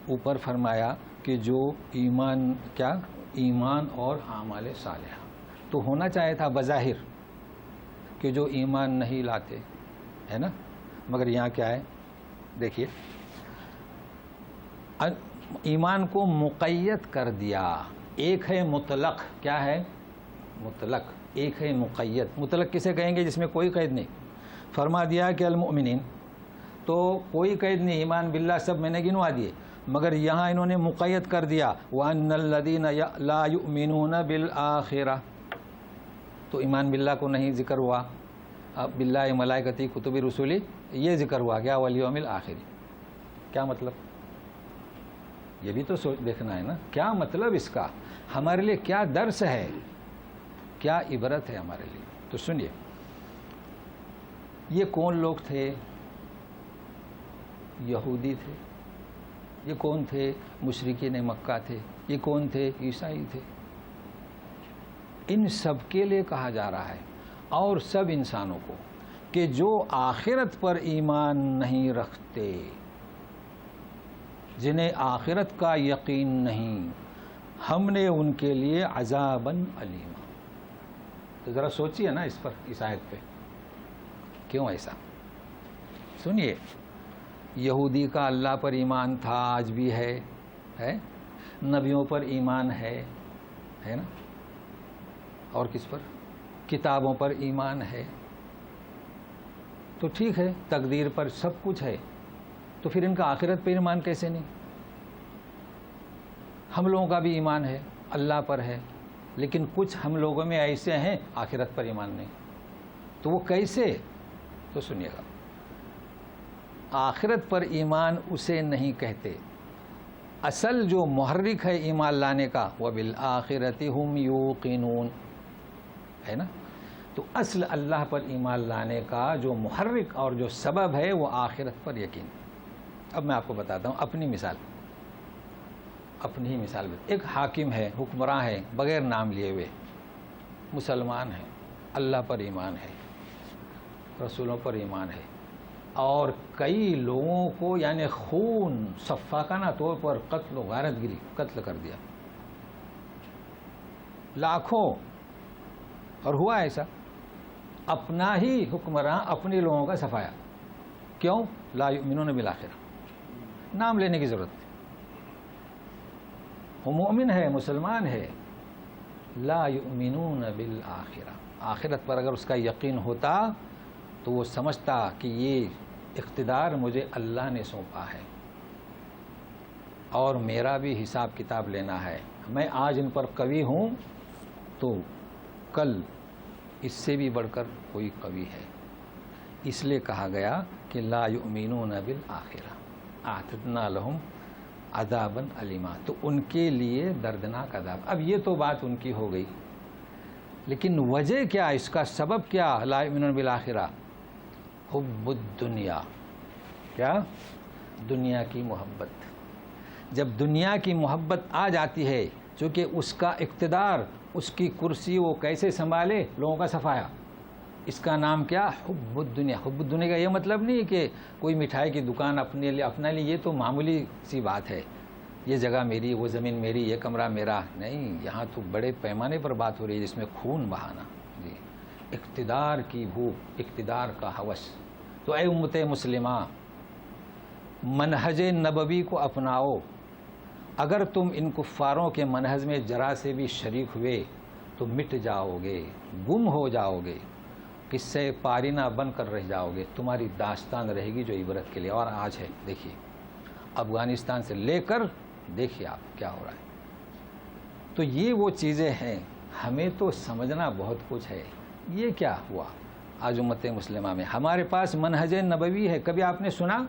اوپر فرمایا کہ جو ایمان، کیا ایمان اور اعمال صالحہ تو ہونا چاہے تھا بظاہر کہ جو ایمان نہیں لاتے، ہے نا، مگر یہاں کیا ہے؟ دیکھیے ایمان کو مقید کر دیا. ایک ہے مطلق، کیا ہے؟ مطلق. ایک ہے مقید. مطلق کسے کہیں گے؟ جس میں کوئی قید نہیں. فرما دیا کہ المؤمنین، تو کوئی قید نہیں، ایمان باللہ سب میں نے گنوا دیے، مگر یہاں انہوں نے مقید کر دیا وَأَنَّ الَّذِينَ لَا يُؤْمِنُونَ بِالْآخِرَةِ، تو ایمان باللہ کو نہیں ذکر ہوا. اب باللہ ملائکتی کتبی رسولی یہ ذکر ہوا گیا، والیوم الآخر. کیا مطلب؟ یہ بھی تو دیکھنا ہے نا، کیا مطلب اس کا، ہمارے لیے کیا درس ہے، کیا عبرت ہے ہمارے لیے. تو سنیے، یہ کون لوگ تھے؟ یہودی تھے. یہ کون تھے؟ مشرکین مکہ تھے. یہ کون تھے؟ عیسائی تھے. ان سب کے لیے کہا جا رہا ہے، اور سب انسانوں کو، کہ جو آخرت پر ایمان نہیں رکھتے، جنہیں آخرت کا یقین نہیں، ہم نے ان کے لیے عذاباً علیما. تو ذرا سوچیے نا اس پر، اس آیت پہ کیوں ایسا. سنیے، یہودی کا اللہ پر ایمان تھا، آج بھی ہے، نبیوں پر ایمان ہے نا، اور کس پر؟ کتابوں پر ایمان ہے. تو ٹھیک ہے، تقدیر پر سب کچھ ہے، تو پھر ان کا آخرت پر ایمان کیسے نہیں؟ ہم لوگوں کا بھی ایمان ہے، اللہ پر ہے، لیکن کچھ ہم لوگوں میں ایسے ہیں آخرت پر ایمان نہیں. تو وہ کیسے؟ تو سنیے گا. آخرت پر ایمان اسے نہیں کہتے. اصل جو محرک ہے ایمان لانے کا، وَبِالْآخِرَةِ هُمْ يُوقِنُونَ، ہے نا. تو اصل اللہ پر ایمان لانے کا جو محرک اور جو سبب ہے وہ آخرت پر یقین. اب میں آپ کو بتاتا ہوں اپنی مثال، اپنی ہی مثال. ایک حاکم ہے، حکمراں ہے، بغیر نام لیے ہوئے، مسلمان ہے، اللہ پر ایمان ہے، رسولوں پر ایمان ہے، اور کئی لوگوں کو یعنی خون صفاقانہ طور پر قتل و غارت گری، قتل کر دیا، لاکھوں. اور ہوا ایسا، اپنا ہی حکمراں اپنے لوگوں کا صفایا. کیوں؟ لا یؤمنون بالآخرہ. نام لینے کی ضرورت ہے، وہ مومن ہے، مسلمان ہے، لا یؤمنون بالآخرہ. آخرت پر اگر اس کا یقین ہوتا تو وہ سمجھتا کہ یہ اقتدار مجھے اللہ نے سونپا ہے اور میرا بھی حساب کتاب لینا ہے. میں آج ان پر قوی ہوں تو کل اس سے بھی بڑھ کر کوئی قوی ہے. اس لیے کہا گیا کہ لا یؤمنون بالآخرہ اعتدنا لہم عذابا علیما. تو ان کے لیے دردناک عذاب. اب یہ تو بات ان کی ہو گئی، لیکن وجہ کیا، اس کا سبب کیا؟ لا یؤمنون بالآخرہ، حب الدنیا. کیا؟ دنیا کی محبت. جب دنیا کی محبت آ جاتی ہے، چونکہ اس کا اقتدار، اس کی کرسی وہ کیسے سنبھالے، لوگوں کا صفایا، اس کا نام کیا؟ حب الدنیا۔ حب الدنیا کا یہ مطلب نہیں کہ کوئی مٹھائی کی دکان اپنے لیے یہ تو معمولی سی بات ہے، یہ جگہ میری، وہ زمین میری، یہ کمرہ میرا، نہیں، یہاں تو بڑے پیمانے پر بات ہو رہی ہے جس میں خون بہانا، جی، اقتدار کی بھوک، اقتدار کا ہوس۔ تو اے امت مسلمہ، منہج نبوی کو اپناؤ۔ اگر تم ان کفاروں کے منہج میں ذرا سے بھی شریک ہوئے تو مٹ جاؤ گے، گم ہو جاؤ گے، قصے پارینہ بن کر رہ جاؤ گے، تمہاری داستان رہے گی جو عبرت کے لیے۔ اور آج ہے، دیکھیے افغانستان سے لے کر دیکھیے آپ کیا ہو رہا ہے۔ تو یہ وہ چیزیں ہیں، ہمیں تو سمجھنا بہت کچھ ہے۔ یہ کیا ہوا آج امت مسلمہ میں؟ ہمارے پاس منہج نبوی ہے۔ کبھی آپ نے سنا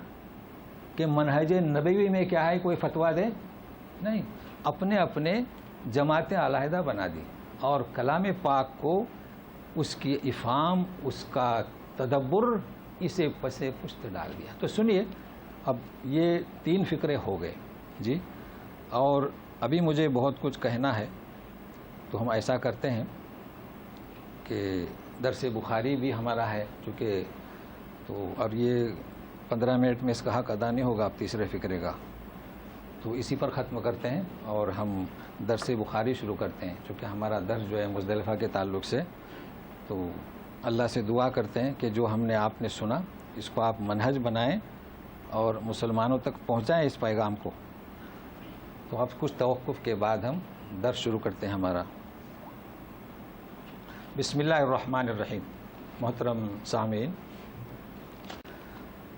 کہ منہج نبوی میں کیا ہے، کوئی فتویٰ دے؟ نہیں، اپنے اپنے جماعتیں علیحدہ بنا دی اور کلام پاک کو، اس کی افہام، اس کا تدبر، اسے پسے پشت ڈال دیا۔ تو سنیے، اب یہ 3 فقرے ہو گئے جی، اور ابھی مجھے بہت کچھ کہنا ہے، تو ہم ایسا کرتے ہیں کہ درس بخاری بھی ہمارا ہے چونکہ، تو اور یہ 15 منٹ میں اس کا حق ادا نہیں ہوگا اب تیسرے فقرے کا، تو اسی پر ختم کرتے ہیں اور ہم درس بخاری شروع کرتے ہیں، چونکہ ہمارا درس جو ہے مزدلفہ کے تعلق سے، تو اللہ سے دعا کرتے ہیں کہ جو ہم نے آپ نے سنا اس کو آپ منہج بنائیں اور مسلمانوں تک پہنچائیں اس پیغام کو۔ تو اب کچھ توقف کے بعد ہم درس شروع کرتے ہیں ہمارا۔ بسم اللہ الرحمن الرحیم۔ محترم سامعین،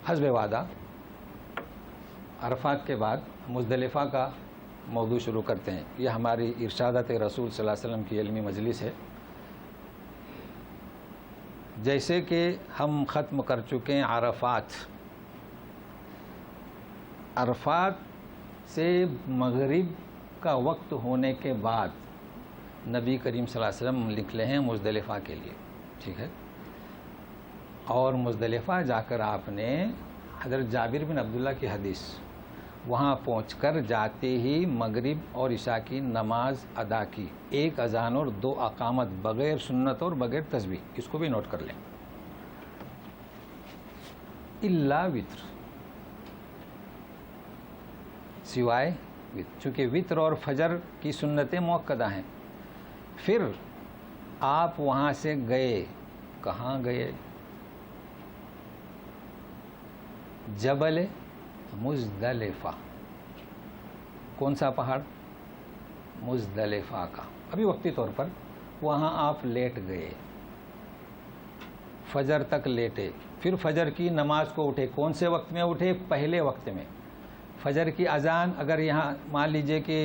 حسب وعدہ عرفات کے بعد مزدلفہ کا موضوع شروع کرتے ہیں۔ یہ ہماری ارشادات رسول صلی اللہ علیہ وسلم کی علمی مجلس ہے۔ جیسے کہ ہم ختم کر چکے ہیں عرفات سے مغرب کا وقت ہونے کے بعد نبی کریم صلی اللہ علیہ وسلم نکلے ہیں مزدلفہ کے لیے، ٹھیک ہے، اور مزدلفہ جا کر آپ نے حضرت جابر بن عبداللہ کی حدیث، وہاں پہنچ کر جاتے ہی مغرب اور عشاء کی نماز ادا کی، 1 اذان اور 2 اقامت، بغیر سنت اور بغیر تسبیح۔ اس کو بھی نوٹ کر لیں۔ الا وتر، سوائے وتر، چونکہ وتر اور فجر کی سنتیں مؤکدہ ہیں۔ پھر آپ وہاں سے گئے، کہاں گئے؟ جبل مزدلفہ۔ کون سا پہاڑ؟ مزدلفہ کا۔ ابھی وقتی طور پر وہاں آپ لیٹ گئے، فجر تک لیٹے، پھر فجر کی نماز کو اٹھے۔ کون سے وقت میں اٹھے؟ پہلے وقت میں۔ فجر کی اذان اگر یہاں مان لیجئے کہ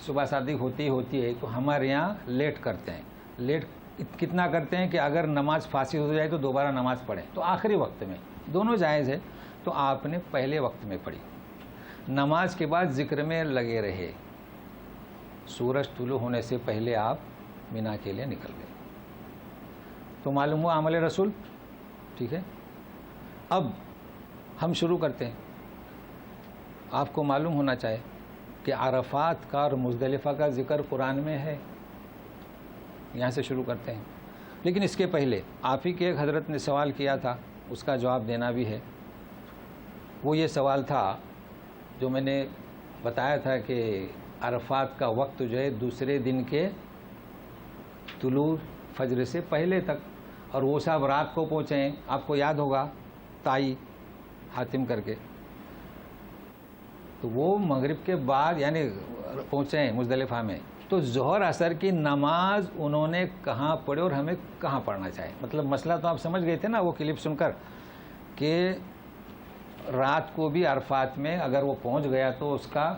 صبح صادق ہوتی ہے تو ہمارے یہاں لیٹ کرتے ہیں۔ لیٹ کتنا کرتے ہیں کہ اگر نماز فاسد ہو جائے تو دوبارہ نماز پڑھیں، تو آخری وقت میں، دونوں جائز ہے۔ تو آپ نے پہلے وقت میں پڑھی، نماز کے بعد ذکر میں لگے رہے، سورج طلوع ہونے سے پہلے آپ مینا کے لیے نکل گئے۔ تو معلوم ہوا عمل رسول، ٹھیک ہے۔ اب ہم شروع کرتے ہیں۔ آپ کو معلوم ہونا چاہیے کہ عرفات کا اور مزدلفہ کا ذکر قرآن میں ہے، یہاں سے شروع کرتے ہیں۔ لیکن اس کے پہلے آپ ہی کے ایک حضرت نے سوال کیا تھا، اس کا جواب دینا بھی ہے۔ وہ یہ سوال تھا جو میں نے بتایا تھا کہ عرفات کا وقت جو ہے دوسرے دن کے طلوع فجر سے پہلے تک، اور وہ صاحب رات کو پہنچے ہیں، آپ کو یاد ہوگا، تائی حاتم کر کے، تو وہ مغرب کے بعد یعنی پہنچے ہیں مزدلفہ میں۔ تو ظہر عصر کی نماز انہوں نے کہاں پڑھی اور ہمیں کہاں پڑھنا چاہیے؟ مطلب مسئلہ تو آپ سمجھ گئے تھے نا وہ کلپ سن کر، کہ رات کو بھی عرفات میں اگر وہ پہنچ گیا تو اس کا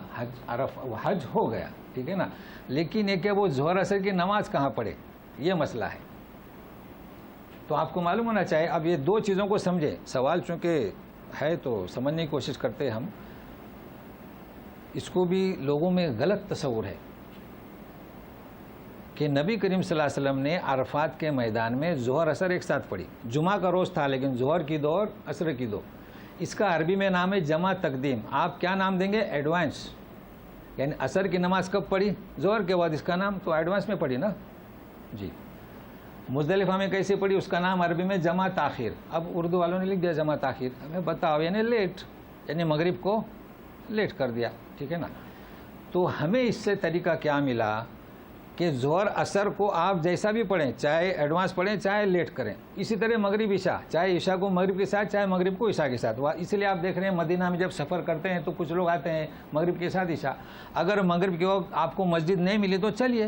حج ہو گیا، ٹھیک ہے نا، لیکن یہ کہ وہ ظہر عصر کی نماز کہاں پڑھے، یہ مسئلہ ہے۔ تو آپ کو معلوم ہونا چاہیے۔ اب یہ 2 چیزوں کو سمجھے، سوال چونکہ ہے تو سمجھنے کی کوشش کرتے ہم، اس کو بھی لوگوں میں غلط تصور ہے کہ نبی کریم صلی اللہ علیہ وسلم نے عرفات کے میدان میں ظہر عصر ایک ساتھ پڑھی۔ جمعہ کا روز تھا لیکن ظہر کی 2 اور عصر کی 2، اس کا عربی میں نام ہے جمع تقدیم. آپ کیا نام دیں گے؟ ایڈوانس. یعنی عصر کی نماز کب پڑھی؟ ظہر کے بعد. اس کا نام تو ایڈوانس میں پڑھی نا جی. مزدلفہ میں کیسے پڑھی؟ اس کا نام عربی میں جمع تاخیر. اب اردو والوں نے لکھ دیا جمع تاخیر. ہمیں بتاؤ یعنی لیٹ، یعنی مغرب کو لیٹ کر دیا. ٹھیک ہے نا. تو ہمیں اس سے طریقہ کیا ملا کہ ظہر عصر کو آپ جیسا بھی پڑھیں، چاہے ایڈوانس پڑھیں چاہے لیٹ کریں. اسی طرح مغرب عشاء، چاہے عشاء کو مغرب کے ساتھ چاہے مغرب کو عشاء کے ساتھ. اس لیے آپ دیکھ رہے ہیں مدینہ میں جب سفر کرتے ہیں تو کچھ لوگ آتے ہیں مغرب کے ساتھ عشاء. اگر مغرب کے وقت آپ کو مسجد نہیں ملی تو چلیے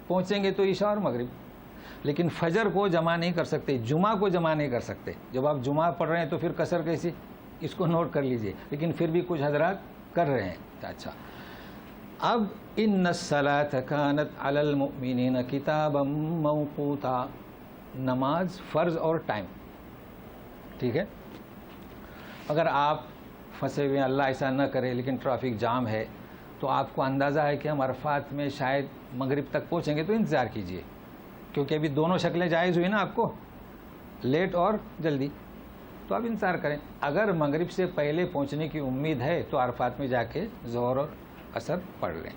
پہنچیں گے تو عشاء اور مغرب. لیکن فجر کو جمع نہیں کر سکتے، جمعہ کو جمع نہیں کر سکتے. جب آپ جمعہ پڑھ رہے ہیں تو پھر قصر کیسی؟ اس کو نوٹ کر لیجئے. لیکن پھر بھی کچھ حضرات کر رہے ہیں. اچھا، اب ان الصلاۃ کانت علی المؤمنین کتابا موقوتا، نماز فرض اور ٹائم. ٹھیک ہے. اگر آپ پھنسے ہوئے ہیں، اللہ ایسا نہ کرے لیکن ٹریفک جام ہے، تو آپ کو اندازہ ہے کہ ہم عرفات میں شاید مغرب تک پہنچیں گے، تو انتظار کیجئے، کیونکہ ابھی دونوں شکلیں جائز ہوئی نا آپ کو، لیٹ اور جلدی. تو آپ انتظار کریں. اگر مغرب سے پہلے پہنچنے کی امید ہے تو عرفات میں جا کے ظہر اور عصر پڑھ لیں.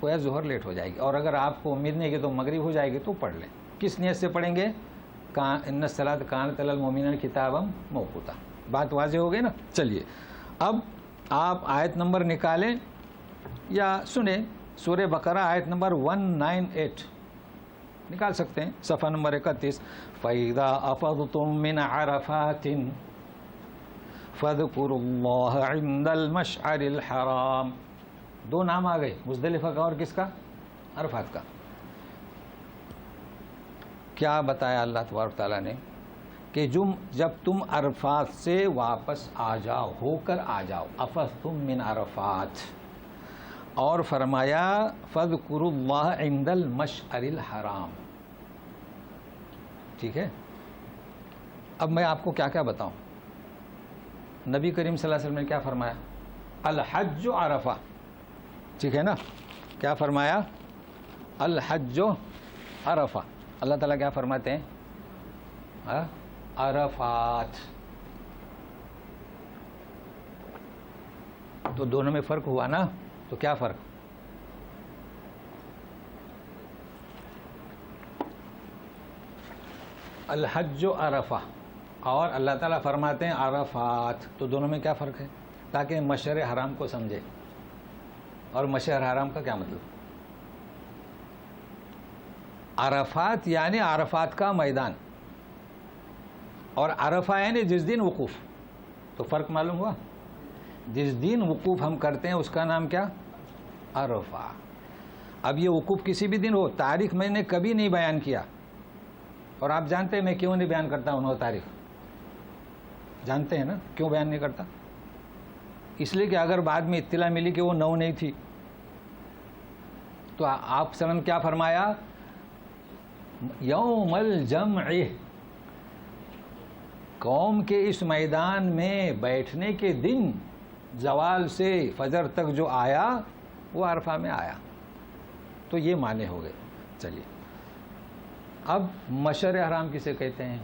گویا ظہر لیٹ ہو جائے گی. اور اگر آپ کو امید نہیں کہ تو مغرب ہو جائے گی تو پڑھ لیں. کس نیت سے پڑھیں گے؟ ان الصلاۃ کانت علی المؤمنین کتابا موقوتا. بات واضح ہو گئی نا. چلیے اب آپ آیت نمبر نکالیں یا سنیں. سورہ بقرہ آیت نمبر 198 نکال سکتے ہیں، صفحہ نمبر 31. فَإِذَا أَفَضْتُم مِّنْ عَرَفَاتٍ فَاذْكُرُوا اللَّهَ عِندَ الْمَشْعَرِ الْحَرَامِ. دو نام آ گئے، مزدلفہ کا اور کس کا؟ عرفات کا. کیا بتایا اللہ تبارک تعالیٰ نے کہ جب تم عرفات سے واپس آ جاؤ، ہو کر آ جاؤ. افضتم من عرفات، اور فرمایا فاذکروا اللہ عند المشعر الحرام. ٹھیک ہے. اب میں آپ کو کیا کیا بتاؤں. نبی کریم صلی اللہ علیہ وسلم نے کیا فرمایا؟ الحج عرفہ. ٹھیک ہے نا. کیا فرمایا؟ الحج عرفہ. اللہ تعالیٰ کیا فرماتے ہیں؟ عرفات. تو دونوں میں فرق ہوا نا. تو کیا فرق؟ الحج عرفہ اور اللہ تعالیٰ فرماتے ہیں عرفات. تو دونوں میں کیا فرق ہے؟ تاکہ مشعر حرام کو سمجھے. اور مشعر حرام کا کیا مطلب؟ عرفات یعنی عرفات کا میدان، اور عرفہ یعنی جس دن وقوف. تو فرق معلوم ہوا. جس دن وقوف ہم کرتے ہیں اس کا نام کیا؟ عرفہ. اب یہ وقوف کسی بھی دن ہو، تاریخ میں نے کبھی نہیں بیان کیا. اور آپ جانتے ہیں میں کیوں نہیں بیان کرتا ہوں تاریخ؟ جانتے ہیں نا کیوں بیان نہیں کرتا؟ اس لیے کہ اگر بعد میں اطلاع ملی کہ وہ 9 نہیں تھی تو آپ سلام کیا فرمایا؟ یوم الجمع، قوم کے اس میدان میں بیٹھنے کے دن زوال سے فجر تک جو آیا وہ عرفہ میں آیا. تو یہ معنی ہو گئے. چلیے اب مشعر حرام کسے کہتے ہیں؟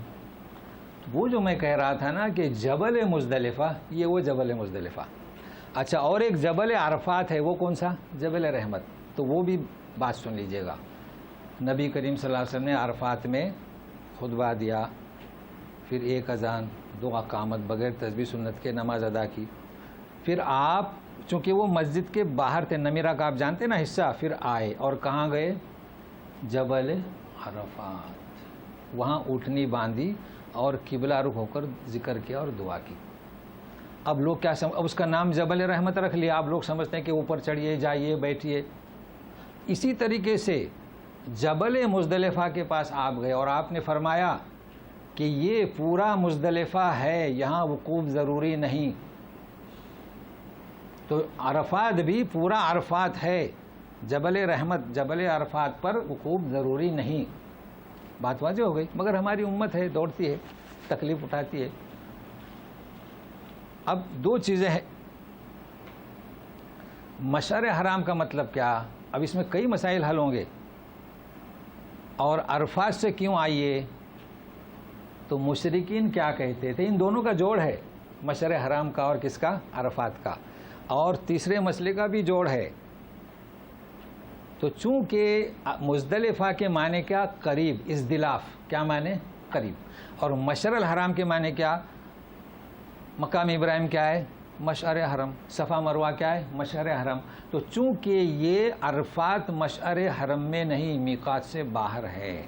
وہ جو میں کہہ رہا تھا نا کہ جبل مزدلفہ، یہ وہ جبل مزدلفہ. اچھا، اور ایک جبل عرفات ہے، وہ کون سا؟ جبل رحمت. تو وہ بھی بات سن لیجئے گا. نبی کریم صلی اللہ علیہ وسلم نے عرفات میں خطبہ دیا، پھر 1 اذان 2 اقامت بغیر تسبیح سنت کے نماز ادا کی. پھر آپ چونکہ وہ مسجد کے باہر تھے، نمیرہ کا آپ جانتے نا حصہ، پھر آئے اور کہاں گئے؟ جبل عرفات. وہاں اٹھنی باندھی اور قبلہ رخ ہو کر ذکر کیا اور دعا کی. اب لوگ کیا اب اس کا نام جبل رحمت رکھ لیا. آپ لوگ سمجھتے ہیں کہ اوپر چڑھیے، جائیے، بیٹھیے. اسی طریقے سے جبل مزدلفہ کے پاس آپ گئے اور آپ نے فرمایا کہ یہ پورا مزدلفہ ہے، یہاں وقوف ضروری نہیں. تو عرفات بھی پورا عرفات ہے، جبل رحمت جبل عرفات پر وقوف ضروری نہیں. بات واضح ہو گئی. مگر ہماری امت ہے، دوڑتی ہے، تکلیف اٹھاتی ہے. اب 2 چیزیں ہیں. مشعر حرام کا مطلب کیا؟ اب اس میں کئی مسائل حل ہوں گے. اور عرفات سے کیوں آئیے؟ تو مشرکین کیا کہتے تھے؟ ان دونوں کا جوڑ ہے. مشعر حرام کا اور کس کا؟ عرفات کا. اور تیسرے مسئلے کا بھی جوڑ ہے. تو چونکہ مزدلفہ کے معنی کیا؟ قریب، ازدلاف. کیا معنی؟ قریب. اور مشعر الحرام کے معنی کیا؟ مقام ابراہیم کیا ہے؟ مشعر حرم. صفا مروہ کیا ہے؟ مشعر حرم. تو چونکہ یہ عرفات مشعر حرم میں نہیں، میقات سے باہر ہے.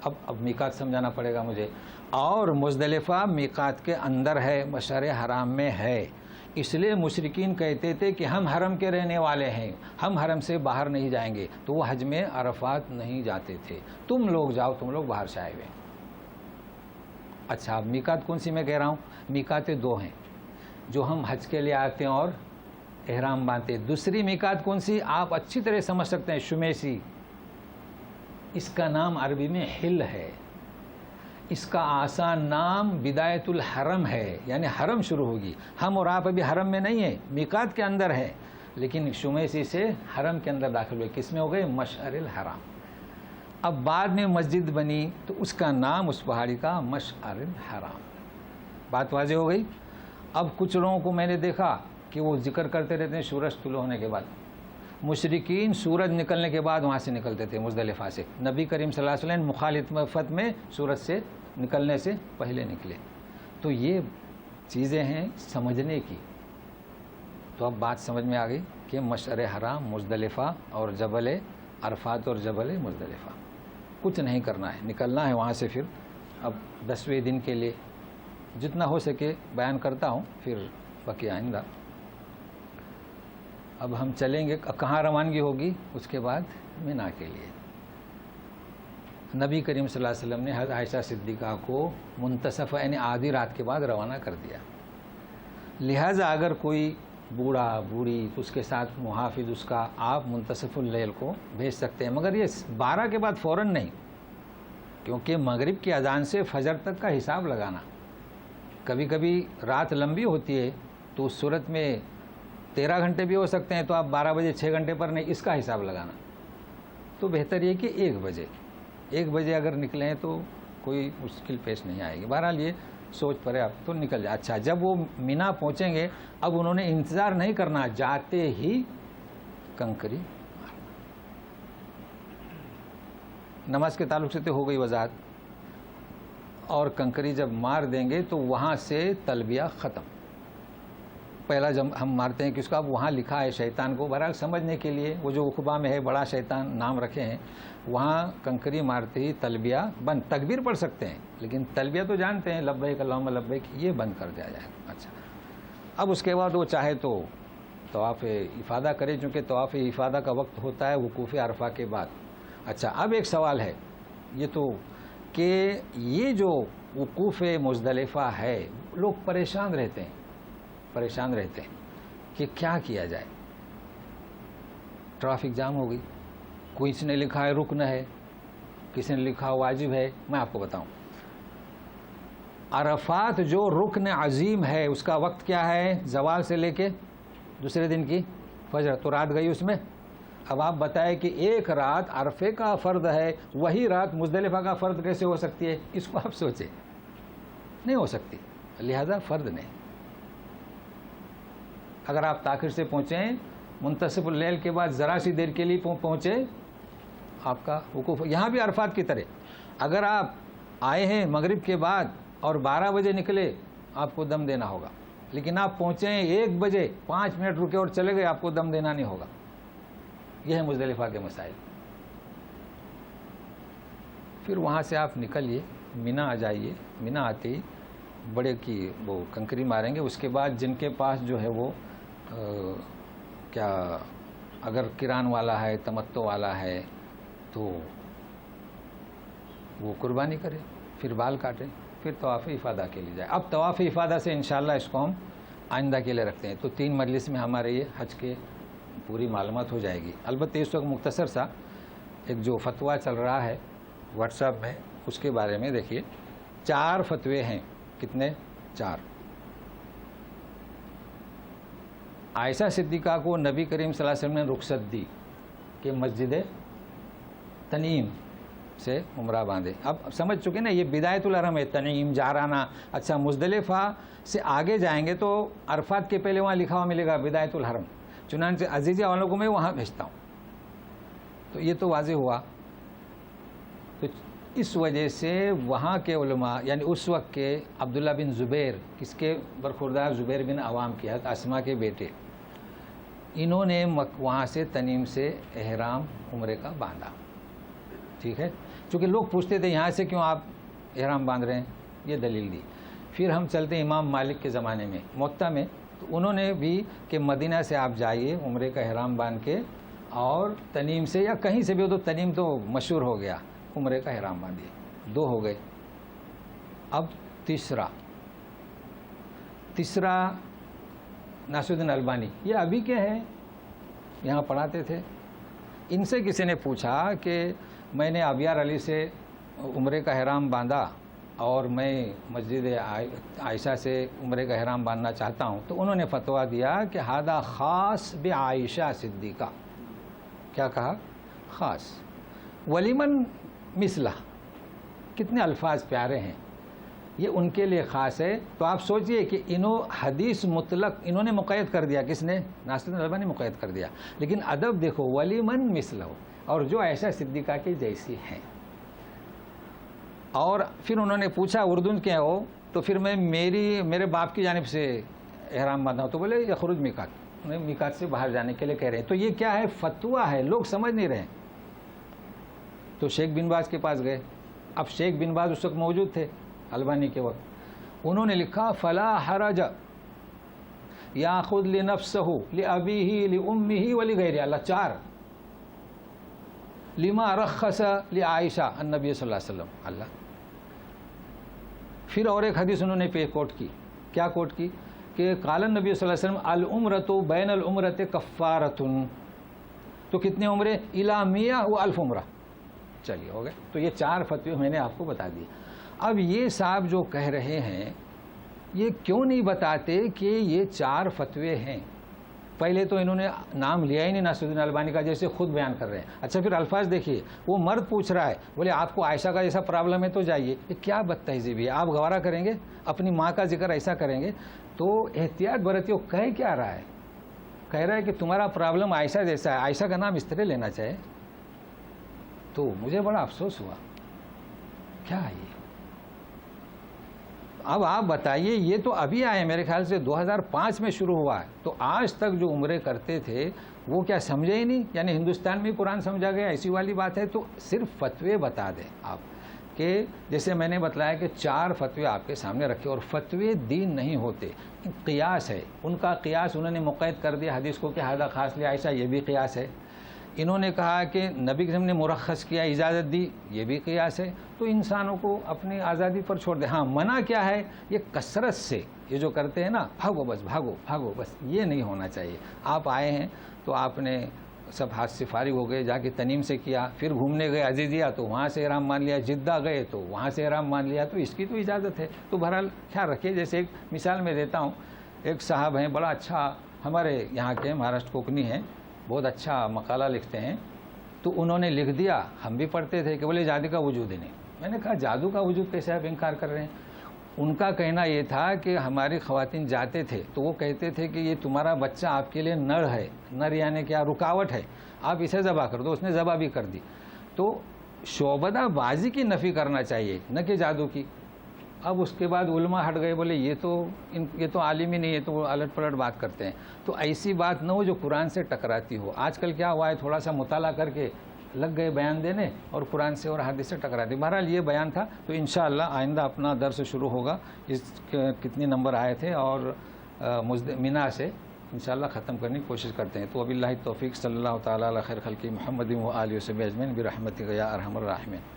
اب میقات سمجھانا پڑے گا مجھے. اور مزدلفہ میقات کے اندر ہے، مشعر حرام میں ہے. اس لیے مشرکین کہتے تھے کہ ہم حرم کے رہنے والے ہیں، ہم حرم سے باہر نہیں جائیں گے. تو وہ حج میں عرفات نہیں جاتے تھے. تم لوگ جاؤ، تم لوگ باہر سے آئے ہوئے. اچھا، اب میقات کون سی میں کہہ رہا ہوں؟ میقاتیں دو ہیں جو ہم حج کے لیے آتے ہیں اور احرام باندھتے. دوسری میقات کون سی؟ آپ اچھی طرح سمجھ سکتے ہیں، شمیسی. اس کا نام عربی میں حل ہے. اس کا آسان نام بدایت الحرم ہے، یعنی حرم شروع ہوگی. ہم اور آپ ابھی حرم میں نہیں ہیں، میقات کے اندر ہے، لیکن شمیسی سے حرم کے اندر داخل ہوئے. کس میں ہو گئے؟ مشعر الحرام. اب بعد میں مسجد بنی تو اس کا نام اس پہاڑی کا مشعر الحرام. بات واضح ہو گئی؟ اب کچھ لوگوں کو میں نے دیکھا کہ وہ ذکر کرتے رہتے ہیں سورج طلوع ہونے کے بعد. مشرکین سورج نکلنے کے بعد وہاں سے نکلتے تھے مزدلفہ سے. نبی کریم صلی اللہ علیہ وسلم مخالفت میں سورج سے نکلنے سے پہلے نکلے. تو یہ چیزیں ہیں سمجھنے کی. تو اب بات سمجھ میں آ گئی کہ مشعر حرام مزدلفہ اور جبل عرفات اور جبل مزدلفہ. کچھ نہیں کرنا ہے، نکلنا ہے وہاں سے. پھر اب 10ویں دن کے لیے جتنا ہو سکے بیان کرتا ہوں، پھر باقی آئندہ. اب ہم چلیں گے. کہاں روانگی ہوگی؟ اس کے بعد مینا کے لیے. نبی کریم صلی اللہ علیہ وسلم نے حضرت عائشہ صدیقہ کو منتصف یعنی آدھی رات کے بعد روانہ کر دیا. لہٰذا اگر کوئی بوڑھا بوڑھی تو اس کے ساتھ محافظ اس کا آپ منتصف اللیل کو بھیج سکتے ہیں، مگر یہ 12 کے بعد فوراً نہیں، کیونکہ مغرب کی اذان سے فجر تک کا حساب لگانا. کبھی کبھی رات لمبی ہوتی ہے تو اس صورت میں 13 گھنٹے بھی ہو سکتے ہیں، تو آپ 12 بجے 6 گھنٹے پر نہیں، اس کا حساب لگانا. تو بہتر یہ کہ 1 بجے اگر نکلیں تو کوئی مشکل پیش نہیں آئے گی. بہرحال یہ سوچ پڑے آپ تو نکل جائے. اچھا، جب وہ مینا پہنچیں گے اب انہوں نے انتظار نہیں کرنا، جاتے ہی کنکری مارنا. نماز کے تعلق سے تو ہو گئی وضاحت. اور کنکری جب مار دیں گے تو وہاں سے تلبیہ ختم. پہلا جب ہم مارتے ہیں کس کو؟ اب وہاں لکھا ہے شیطان کو، بہرحال سمجھنے کے لیے وہ جو عقبہ میں ہے بڑا شیطان نام رکھے ہیں، وہاں کنکری مارتے ہی تلبیہ بند. تکبیر پڑھ سکتے ہیں لیکن تلبیہ تو جانتے ہیں، لبیک اللہم لبیک، یہ بند کر دیا جائے. اچھا، اب اس کے بعد وہ چاہے تو طواف افادہ کرے، چونکہ طواف افادہ کا وقت ہوتا ہے وقوف عرفہ کے بعد. اچھا، اب ایک سوال ہے یہ تو کہ یہ جو وقوف مزدلفہ ہے لوگ پریشان رہتے ہیں کہ کیا کیا جائے. ٹریفک جام ہو گئی، کوئی اس نے لکھا ہے رکن ہے، کسی نے لکھا واجب ہے. میں آپ کو بتاؤں، عرفات جو رکن عظیم ہے اس کا وقت کیا ہے؟ زوال سے لے کے دوسرے دن کی فجر. تو رات گئی اس میں. اب آپ بتائیں کہ ایک رات عرفے کا فرض ہے، وہی رات مزدلفہ کا فرض کیسے ہو سکتی ہے؟ اس کو آپ سوچیں. نہیں ہو سکتی، لہذا فرض نہیں. اگر آپ تاخیر سے پہنچیں، منتصف اللیل کے بعد ذرا سی دیر کے لیے پہنچے، آپ کا وقوف. یہاں بھی عرفات کی طرح اگر آپ آئے ہیں مغرب کے بعد اور 12 بجے نکلے، آپ کو دم دینا ہوگا. لیکن آپ پہنچیں 1 بجے 5 منٹ رکے اور چلے گئے، آپ کو دم دینا نہیں ہوگا. یہ ہے مزدلفہ کے مسائل. پھر وہاں سے آپ نکلیے، مینا آ جائیے. مینا آتے ہی بڑے کی وہ کنکری ماریں گے. اس کے بعد جن کے پاس جو ہے وہ کیا اگر کران والا ہے، تمتع والا ہے، تو وہ قربانی کرے، پھر بال کاٹے، پھر طواف افادہ کے لیے جائے. اب طواف افادہ سے انشاءاللہ اس کو ہم آئندہ کے لیے رکھتے ہیں. تو 3 مجلس میں ہمارے یہ حج کے پوری معلومات ہو جائے گی. البتہ اس وقت مختصر سا ایک جو فتویٰ چل رہا ہے واٹس ایپ میں، اس کے بارے میں دیکھیے. 4 فتوے ہیں. کتنے؟ 4. عائشہ صدیقہ کو نبی کریم صلی اللہ علیہ وسلم نے رخصت دی کہ مسجد تنعیم سے عمرہ باندھے. اب سمجھ چکے نا یہ بدایت الحرم ہے, تنعیم, جارانہ. اچھا مزدلفہ سے آگے جائیں گے تو عرفات کے پہلے وہاں لکھا ہوا ملے گا بدایت الحرم, چنانچہ عزیزیہ والوں کو میں وہاں بھیجتا ہوں. تو یہ تو واضح ہوا. تو اس وجہ سے وہاں کے علماء یعنی اس وقت کے عبداللہ بن زبیر, کس کے برخوردار, زبیر بن عوام کی, حضرت اسما کے بیٹے, انہوں نے وہاں سے تنعیم سے احرام عمرے کا باندھا. ٹھیک ہے, چونکہ لوگ پوچھتے تھے یہاں سے کیوں آپ احرام باندھ رہے ہیں, یہ دلیل دی. پھر ہم چلتے ہیں امام مالک کے زمانے میں موطا میں, تو انہوں نے بھی کہ مدینہ سے آپ جائیے عمرے کا احرام باندھ کے, اور تنعیم سے یا کہیں سے بھی ہو, تو تنعیم تو مشہور ہو گیا, عمرے کا احرام باندھیے. 2 ہو گئے. اب تیسرا ناصر الدین البانی, یہ ابھی کے ہیں, یہاں پڑھاتے تھے. ان سے کسی نے پوچھا کہ میں نے ابیار علی سے عمرے کا احرام باندھا اور میں مسجد عائشہ سے عمرے کا احرام باندھنا چاہتا ہوں, تو انہوں نے فتویٰ دیا کہ ہذا خاص بعائشہ صدیقہ. کیا کہا؟ خاص. ولیمن مثلہ, کتنے الفاظ پیارے ہیں, یہ ان کے لیے خاص ہے. تو آپ سوچئے کہ حدیث مطلق انہوں نے مقید کر دیا, کس نے؟ ناصر الدین البانی نے مقید کر دیا. لیکن ادب دیکھو, ولیمن مثلہ, اور جو عائشہ صدیقہ کی جیسی ہیں. اور پھر انہوں نے پوچھا اردن کیا ہو, تو پھر میں میرے باپ کی جانب سے احرام باندھا ہوں. تو بولے یخرج میقات, انہیں میقات سے باہر جانے کے لیے کہہ رہے ہیں. تو یہ کیا ہے؟ فتویٰ ہے, لوگ سمجھ نہیں رہے. تو شیخ بن باز کے پاس گئے. اب شیخ بن باز اس وقت موجود تھے البانی کے وقت. انہوں نے لکھا فلا حرج یاخذ لنفسہ لابیہ لامہ ولغیرہ, اللہ 4 لما رخص لعائشہ النبی صلی اللہ علیہ وسلم, اللہ. پھر اور ایک حدیث انہوں نے کوٹ کی. کیا کوٹ کی؟ کہ قال النبی صلی اللہ علیہ وسلم العمرۃ بین العمرۃ کفارۃ. تو کتنے عمرے؟ الی 100 و 1000 عمرہ. چلیے ہو گئے. تو یہ 4 فتوے میں نے آپ کو بتا دیے. اب یہ صاحب جو کہہ رہے ہیں, یہ کیوں نہیں بتاتے کہ یہ 4 فتوے ہیں؟ پہلے تو انہوں نے نام لیا ہی نہیں ناصر الدین البانی کا, جیسے خود بیان کر رہے ہیں. اچھا پھر الفاظ دیکھیے, وہ مرد پوچھ رہا ہے, بولے آپ کو عائشہ کا جیسا پرابلم ہے تو جائیے. یہ کیا بد تہذیبی ہے؟ آپ گوارا کریں گے اپنی ماں کا ذکر ایسا کریں گے؟ تو احتیاط برتیو. کہہ کیا رہا ہے؟ کہہ رہا ہے کہ تمہارا پرابلم عائشہ جیسا ہے, عائشہ کا نام اس طرح لینا چاہے. تو مجھے بڑا افسوس ہوا. کیا ہے یہ؟ اب آپ بتائیے, یہ تو ابھی آئے میرے خیال سے 2005 میں شروع ہوا ہے. تو آج تک جو عمرے کرتے تھے وہ کیا سمجھے ہی نہیں؟ یعنی ہندوستان میں قرآن سمجھا گیا, ایسی والی بات ہے. تو صرف فتوے بتا دیں آپ, کہ جیسے میں نے بتلایا کہ 4 فتوے آپ کے سامنے رکھے, اور فتوے دین نہیں ہوتے, قیاس ہے. ان کا قیاس انہوں نے مقید کر دیا حدیث کو کہ ہذا خاص لعائشہ, یہ بھی قیاس ہے. انہوں نے کہا کہ نبی کریم نے مرخص کیا, اجازت دی, یہ بھی قیاس ہے. تو انسانوں کو اپنی آزادی پر چھوڑ دیں. ہاں منع کیا ہے؟ یہ کثرت سے یہ جو کرتے ہیں نا, بھاگو بس بھاگو بھاگو بس, یہ نہیں ہونا چاہیے. آپ آئے ہیں تو آپ نے سب ہاتھ سے فارغ ہو گئے, جا کے تنعیم سے کیا, پھر گھومنے گئے عزیزیہ تو وہاں سے احرام مان لیا, جدہ گئے تو وہاں سے احرام مان لیا. تو اس کی تو اجازت ہے. تو بہرحال خیال رکھیے. جیسے ایک مثال میں دیتا ہوں, ایک صاحب ہیں بڑا اچھا, ہمارے یہاں کے مہاراشٹر کوکنی ہیں, بہت اچھا مقالہ لکھتے ہیں. تو انہوں نے لکھ دیا, ہم بھی پڑھتے تھے کہ بولے جادو کا وجود ہی نہیں. میں نے کہا جادو کا وجود کیسے آپ انکار کر رہے ہیں؟ ان کا کہنا یہ تھا کہ ہماری خواتین جاتے تھے تو وہ کہتے تھے کہ یہ تمہارا بچہ آپ کے لیے نر ہے, نر یعنی کیا, رکاوٹ ہے, آپ اسے ذبح کر دو. اس نے ذبح بھی کر دی. تو شعبدہ بازی کی نفی کرنا چاہیے, نہ کہ جادو کی. اب اس کے بعد علماء ہٹ گئے, بولے یہ تو عالم ہی نہیں ہے, تو وہ الٹ پلٹ بات کرتے ہیں. تو ایسی بات نہ ہو جو قرآن سے ٹکراتی ہو. آج کل کیا ہوا ہے, تھوڑا سا مطالعہ کر کے لگ گئے بیان دینے, اور قرآن سے اور حدیث سے ٹکراتی. بہرحال یہ بیان تھا. تو انشاءاللہ آئندہ اپنا درس شروع ہوگا. اس کتنے نمبر آئے تھے, اور مینا سے انشاءاللہ ختم کرنے کی کوشش کرتے ہیں. تو وباللہ التوفیق. صلی اللہ تعالیٰ علی خیر خلقہ محمد و آلہ وصحبہ اجمعین برحمتک یا ارحم الراحمین.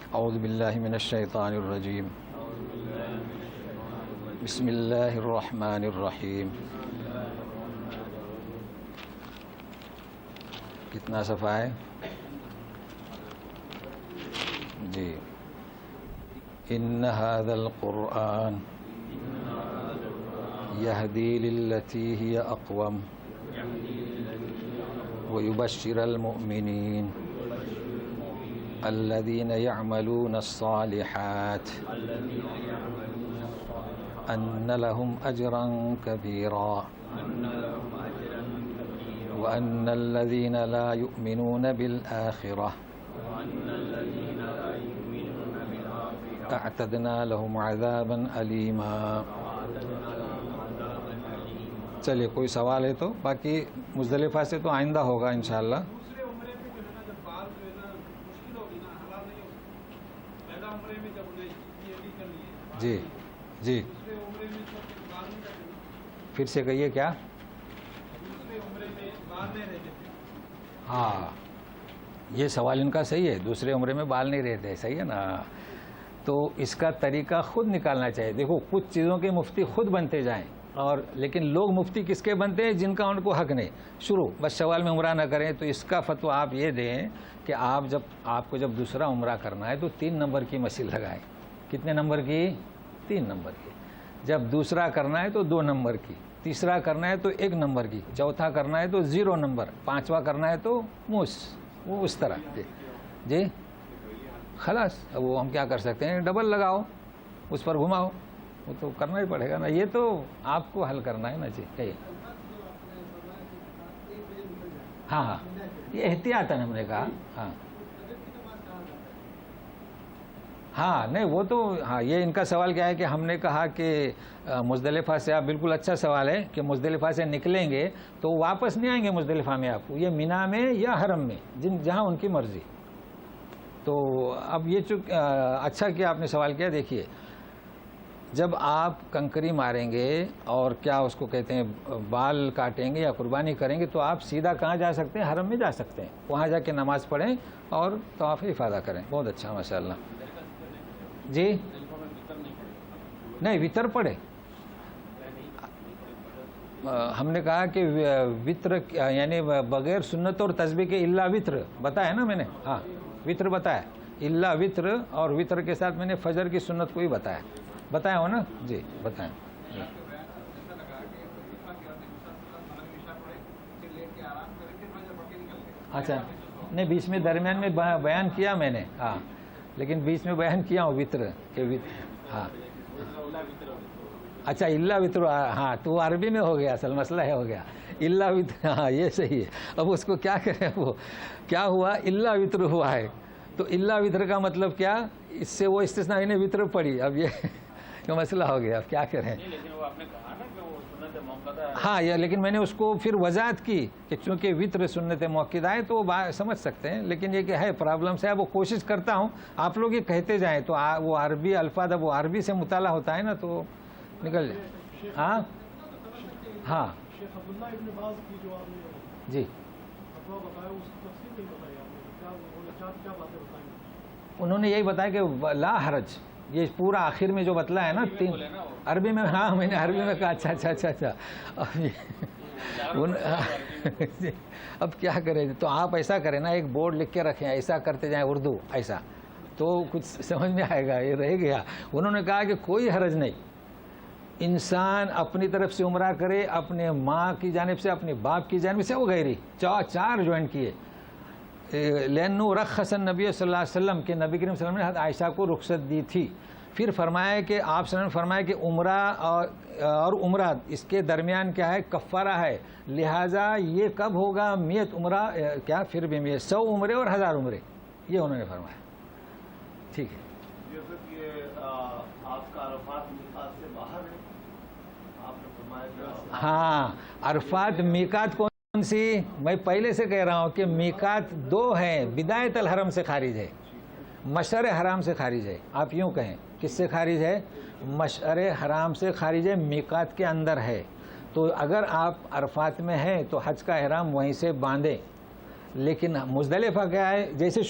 اعوذ باللہ من الشیطان الرجیم. بسم اللہ الرحمن الرحیم. کتنا صفحہ ہے جی؟ ان ھذا القرآن یہدی للتی ہی اقوم ویبشر المؤمنین الذين يعملون الصالحات أن لهم أجرا كبيرا وأن الذين لا يؤمنون بالآخرة اعتدنا لهم عذابا أليما. چلیے کوئی سوال ہے تو باقی مزدلفہ سے تو آئندہ ہوگا انشاءاللہ. جی جی پھر سے کہیے کیا؟ ہاں یہ سوال ان کا صحیح ہے، دوسرے عمرے میں بال نہیں رہتے، صحیح ہے نا. تو اس کا طریقہ خود نکالنا چاہیے. دیکھو کچھ چیزوں کے مفتی خود بنتے جائیں، اور لیکن لوگ مفتی کس کے بنتے ہیں؟ جن کا ان کو حق نہیں. شروع بس شوال میں عمرہ نہ کریں. تو اس کا فتویٰ آپ یہ دیں کہ آپ کو جب دوسرا عمرہ کرنا ہے تو 3 نمبر کی مشین لگائیں. کتنے نمبر کی؟ 3 نمبر کی. جب دوسرا کرنا ہے تو 2 نمبر کی، تیسرا کرنا ہے تو 1 نمبر کی، چوتھا کرنا ہے تو 0 نمبر، 5واں کرنا ہے تو وہ اس طرح. جی خلاص اب وہ ہم کیا کر سکتے ہیں؟ ڈبل لگاؤ، اس پر گھماؤ، وہ تو کرنا ہی پڑے گا نا. یہ تو آپ کو حل کرنا ہے نا. جی کہیے. ہاں ہاں یہ احتیاطاً ہم نے کہا. ہاں ہاں نہیں وہ تو ہاں یہ ان کا سوال کیا ہے کہ ہم نے کہا کہ مزدلفہ سے آپ بالکل اچھا سوال ہے کہ مزدلفہ سے نکلیں گے تو واپس نہیں آئیں گے مزدلفہ میں، آپ کو یہ مینا میں یا حرم میں جہاں ان کی مرضی. تو اب یہ اچھا کیا آپ نے سوال کیا. دیکھیے جب آپ کنکری ماریں گے اور کیا اس کو کہتے ہیں بال کاٹیں گے یا قربانی کریں گے تو آپ سیدھا کہاں جا سکتے ہیں؟ حرم میں جا سکتے ہیں. وہاں جا کے نماز پڑھیں اور طواف افاضہ کریں. بہت اچھا ماشاءاللہ. جی نہیں وطر پڑھے. ہم نے کہا کہ وطر یعنی بغیر سنت اور تسبیح کے الا وطر بتایا نا میں نے. ہاں وطر بتایا، الا وطر، اور وطر کے ساتھ میں نے فجر کی سنت کو ہی بتایا ہو نا. جی بتائیں. اچھا نہیں بیچ میں درمیان میں بیان کیا میں نے. ہاں لیکن بیچ میں بیان کیا ہوں وطر کہ ہاں اچھا الا وطر. ہاں تو عربی میں ہو گیا، اصل مسئلہ ہے ہو گیا الا وطر. ہاں یہ صحیح ہے. اب اس کو کیا کریں؟ وہ کیا ہوا؟ الا وطر ہوا ہے. تو الا وطر کا مطلب کیا؟ اس سے وہ استثناء نے وطر پڑھی. اب یہ مسئلہ ہو گیا، اب کیا کریں؟ ہاں لیکن میں نے اس کو پھر وضاحت کی کہ چونکہ وطر سنت موقدہ ہے تو وہ سمجھ سکتے ہیں. لیکن یہ کہ ہے پرابلم سے وہ کوشش کرتا ہوں آپ لوگ یہ کہتے جائیں تو وہ عربی الفاظ اب وہ عربی سے مطالعہ ہوتا ہے نا تو نکل جائے. ہاں ہاں جی انہوں نے یہی بتایا کہ لا حرج. یہ پورا آخر میں جو بتلا ہے نا 3 عربی میں. ہاں میں نے عربی میں کہا اچھا. اب کیا کریں؟ تو آپ ایسا کریں نا ایک بورڈ لکھ کے رکھیں، ایسا کرتے جائیں اردو ایسا تو کچھ سمجھ میں آئے گا. یہ رہ گیا. انہوں نے کہا کہ کوئی حرج نہیں، انسان اپنی طرف سے عمرہ کرے، اپنے ماں کی جانب سے، اپنے باپ کی جانب سے، وہ غیری 4 جوائن کیے. لأنه رخص النبی صلی اللہ علیہ وسلم کہ نبی کریم صلی اللہ علیہ وسلم نے عائشہ کو رخصت دی تھی. پھر فرمایا کہ آپ صلی اللہ علیہ وسلم نے فرمایا کہ عمرہ اور عمرہ اس کے درمیان کیا ہے؟ کفارہ ہے. لہٰذا یہ کب ہوگا؟ 100 عمرہ کیا پھر بھی 100 عمرے اور 1000 عمرے، یہ انہوں نے فرمایا. ٹھیک ہے. ہاں عرفات میقات کون سی؟ میں پہلے سے کہہ رہا ہوں کہ میقات 2 ہیں. بدایت الحرم سے خارج ہے، مشعر حرام سے خارج ہے. آپ یوں کہیں کس سے خارج ہے؟ مشعر حرام سے خارج ہے، میقات کے اندر ہے. تو اگر آپ عرفات میں ہیں تو حج کا احرام وہیں سے باندھیں. لیکن مزدلفہ کیا ہے؟ جیسے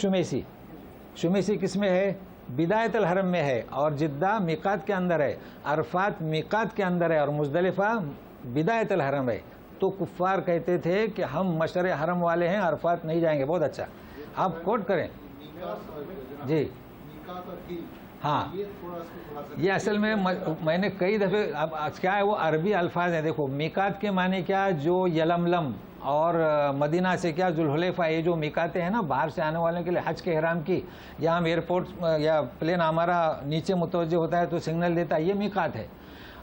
شمیسی کس میں ہے؟ بدایت الحرم میں ہے، اور جدہ میقات کے اندر ہے. عرفات میقات کے اندر ہے اور مزدلفہ بدایت الحرم ہے. تو کفار کہتے تھے کہ ہم مشعر حرم والے ہیں، عرفات نہیں جائیں گے. بہت اچھا، آپ کوٹ کریں. جی ہاں یہ اصل میں نے کئی دفعے اب کیا ہے وہ عربی الفاظ ہیں. دیکھو میقات کے معنی کیا, جو یلملم اور مدینہ سے کیا ذوالحلیفہ, یہ جو میقاتیں ہیں نا باہر سے آنے والوں کے لیے حج کے احرام کی, یہاں ایئرپورٹ یا پلین ہمارا نیچے متوجہ ہوتا ہے تو سگنل دیتا ہے, یہ میقات ہے.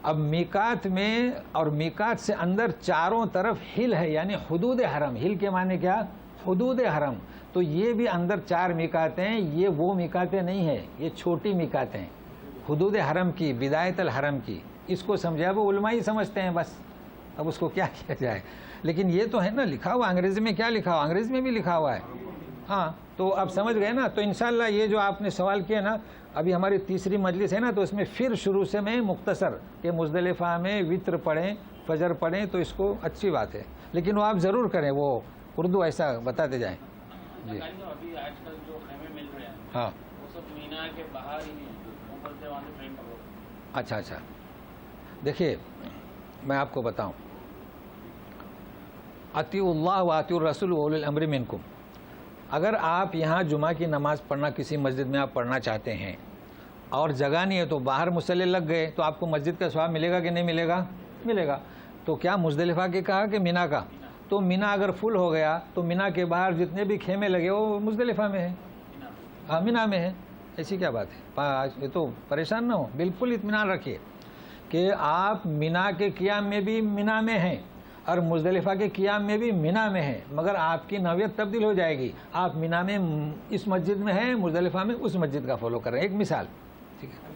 اب میقات میں اور میقات سے اندر چاروں طرف ہل ہے, یعنی حدود حرم. ہل کے معنی کیا, حدود حرم. تو یہ بھی اندر 4 میقاتیں ہیں, یہ وہ میقاتیں نہیں ہیں, یہ چھوٹی میقاتیں ہیں حدود حرم کی, بدایت الحرم کی. اس کو سمجھا وہ علماء ہی سمجھتے ہیں بس, اب اس کو کیا کیا جائے. لیکن یہ تو ہے نا لکھا ہوا, انگریزی میں کیا لکھا ہوا, انگریزی میں بھی لکھا ہوا ہے. ہاں تو اب سمجھ گئے نا. تو انشاءاللہ یہ جو آپ نے سوال کیا نا, ابھی ہماری تیسری مجلس ہے نا, تو اس میں پھر شروع سے میں مختصر کہ مزدلفہ میں وطر پڑھیں, فجر پڑھیں, تو اس کو اچھی بات ہے. لیکن وہ آپ ضرور کریں, وہ اردو ایسا بتاتے جائیں. جی ابھی آج کل جو خیمے مل رہے ہیں ہاں وہ سب مینا کے باہر ہی ہیں, اوپر سے وہاں سے ٹرین پکڑو. اچھا. دیکھیے میں آپ کو بتاؤں, اطیعوا اللہ و اطیعوا الرسول و اولی الامر منکم. اگر آپ یہاں جمعہ کی نماز پڑھنا کسی مسجد میں آپ پڑھنا چاہتے ہیں اور جگہ نہیں ہے تو باہر مصلی لگ گئے, تو آپ کو مسجد کا ثواب ملے گا کہ نہیں ملے گا؟ ملے گا. تو کیا مزدلفہ کے کہا کہ مینا کا؟ تو مینا اگر فل ہو گیا تو مینا کے باہر جتنے بھی خیمے لگے وہ مزدلفہ میں ہیں, ہاں مینا میں ہے. ایسی کیا بات ہے, یہ تو پریشان نہ ہو, بالکل اطمینان رکھیے کہ آپ مینا کے قیام میں بھی مینا میں ہیں اور مزدلفہ کے قیام میں بھی مینا میں ہیں, مگر آپ کی نوعیت تبدیل ہو جائے گی. آپ مینا میں اس مسجد میں ہیں, مزدلفہ میں اس مسجد کا فالو کر رہے ہیں. ایک مثال, ٹھیک ہے.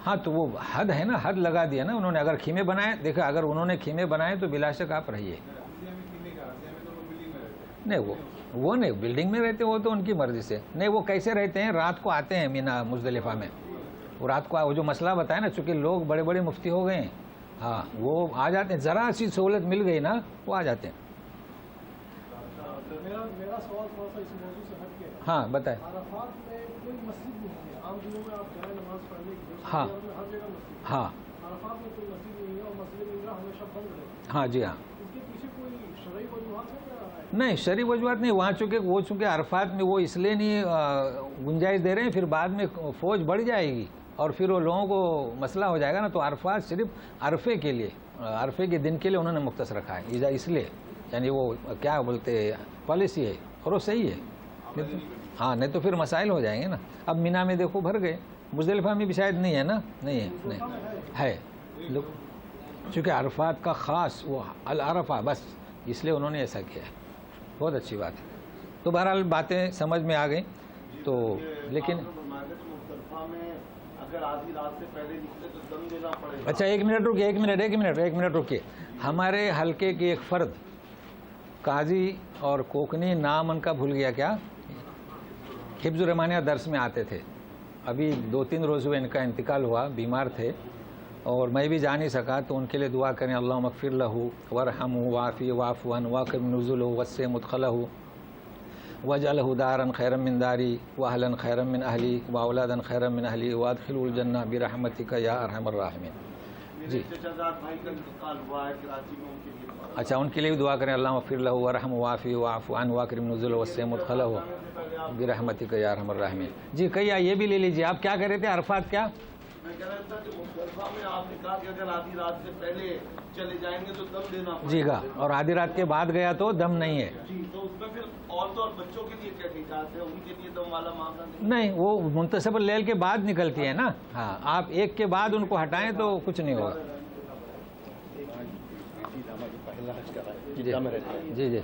ہاں تو وہ حد ہے نا, حد لگا دیا نا انہوں نے. اگر خیمے بنائے, دیکھو اگر انہوں نے خیمے بنائے تو بلا شک آپ رہیے. نہیں وہ نہیں بلڈنگ میں رہتے, وہ تو ان کی مرضی سے. نہیں وہ کیسے رہتے ہیں, رات کو آتے ہیں مینا مزدلفہ میں, وہ رات کو وہ جو مسئلہ بتایا نا, چونکہ لوگ بڑے بڑے مفتی ہو گئے ہیں, ہاں وہ آ جاتے ہیں, ذرا سی سہولت مل گئی نا وہ آ جاتے ہیں. میرا سوال تھوڑا سا اس موضوع سے ہٹ کے, ہاں بتائیں. عرفات میں کوئی مسجد نہیں ہے, عام دنوں میں آپ جائیں نماز پڑھنے کی, ہاں ہر جگہ مسجد. ہاں عرفات میں کوئی مسجد نہیں ہے اور مسجد عیدگاہ ہمیشہ بند رہے. ہاں جی ہاں. اس کے پیچھے کوئی شرعی وجوہات ہے کیا؟ نہیں شرعی وجوہات نہیں, وہاں چونکہ عرفات میں وہ اس لیے نہیں گنجائش دے رہے ہیں, پھر بعد میں فوج بڑھ جائے گی اور پھر وہ لوگوں کو مسئلہ ہو جائے گا نا. تو عرفات صرف عرفے کے لیے, عرفے کے دن کے لیے انہوں نے مختص رکھا ہے, اس لیے یعنی وہ کیا بولتے پالیسی ہے, اور وہ صحیح ہے. ہاں نہیں تو پھر مسائل ہو جائیں گے نا. اب مینا میں دیکھو بھر گئے, مزدلفہ میں بھی شاید نہیں ہے نا, نہیں ہے چونکہ عرفات کا خاص وہ العرفہ بس, اس لیے انہوں نے ایسا کیا ہے. بہت اچھی بات ہے. تو بہرحال باتیں سمجھ میں آ گئیں. تو لیکن اچھا ایک منٹ رکیے. ہمارے حلقے کی ایک فرد قاضی اور کوکنی, نام ان کا بھول گیا, کیا حفظ الرحمانیہ درس میں آتے تھے. ابھی 2-3 روز ہوئے ان کا انتقال ہوا, بیمار تھے اور میں بھی جا نہیں سکا, تو ان کے لیے دعا کریں اللہم اغفر لہ ورحمہ وعافیہ واعف عنہ واکرم نزلہ ووسع مدخلہ واجعلہ دارا خیرا من داری واہلا خیرا من اہلی واولادا خیرا من اہلی وادخلہ الجنہ برحمتک یا ارحم الراحمین. جی اچھا ان کے لیے بھی دعا کریں اللہم اغفر لہ ورحمہ وعافیہ واعف عنہ واکرم نزلہ ووسع مدخلہ برحمتک یا ارحم الراحمین. جی کہیے یہ بھی لے لیجیے. آپ کیا کہہ رہے تھے, عرفات کیا؟ میں کہہ رہا تھا کہ مزدلفہ میں آپ نے کہا کہ اگر آدھی رات سے پہلے چلے جائیں گے تو دم دینا پڑے گا. جی گا, اور آدھی رات کے بعد گیا تو دم نہیں ہے. جی تو اس میں پھر عورتوں اور بچوں کے لیے کیا ٹھیکات ہے, ان کے لیے دم والا معاملہ نہیں, وہ منتصف اللیل کے بعد نکلتی ہے نا. ہاں آپ ایک کے بعد ان کو ہٹائیں تو کچھ نہیں ہوگا. جی جی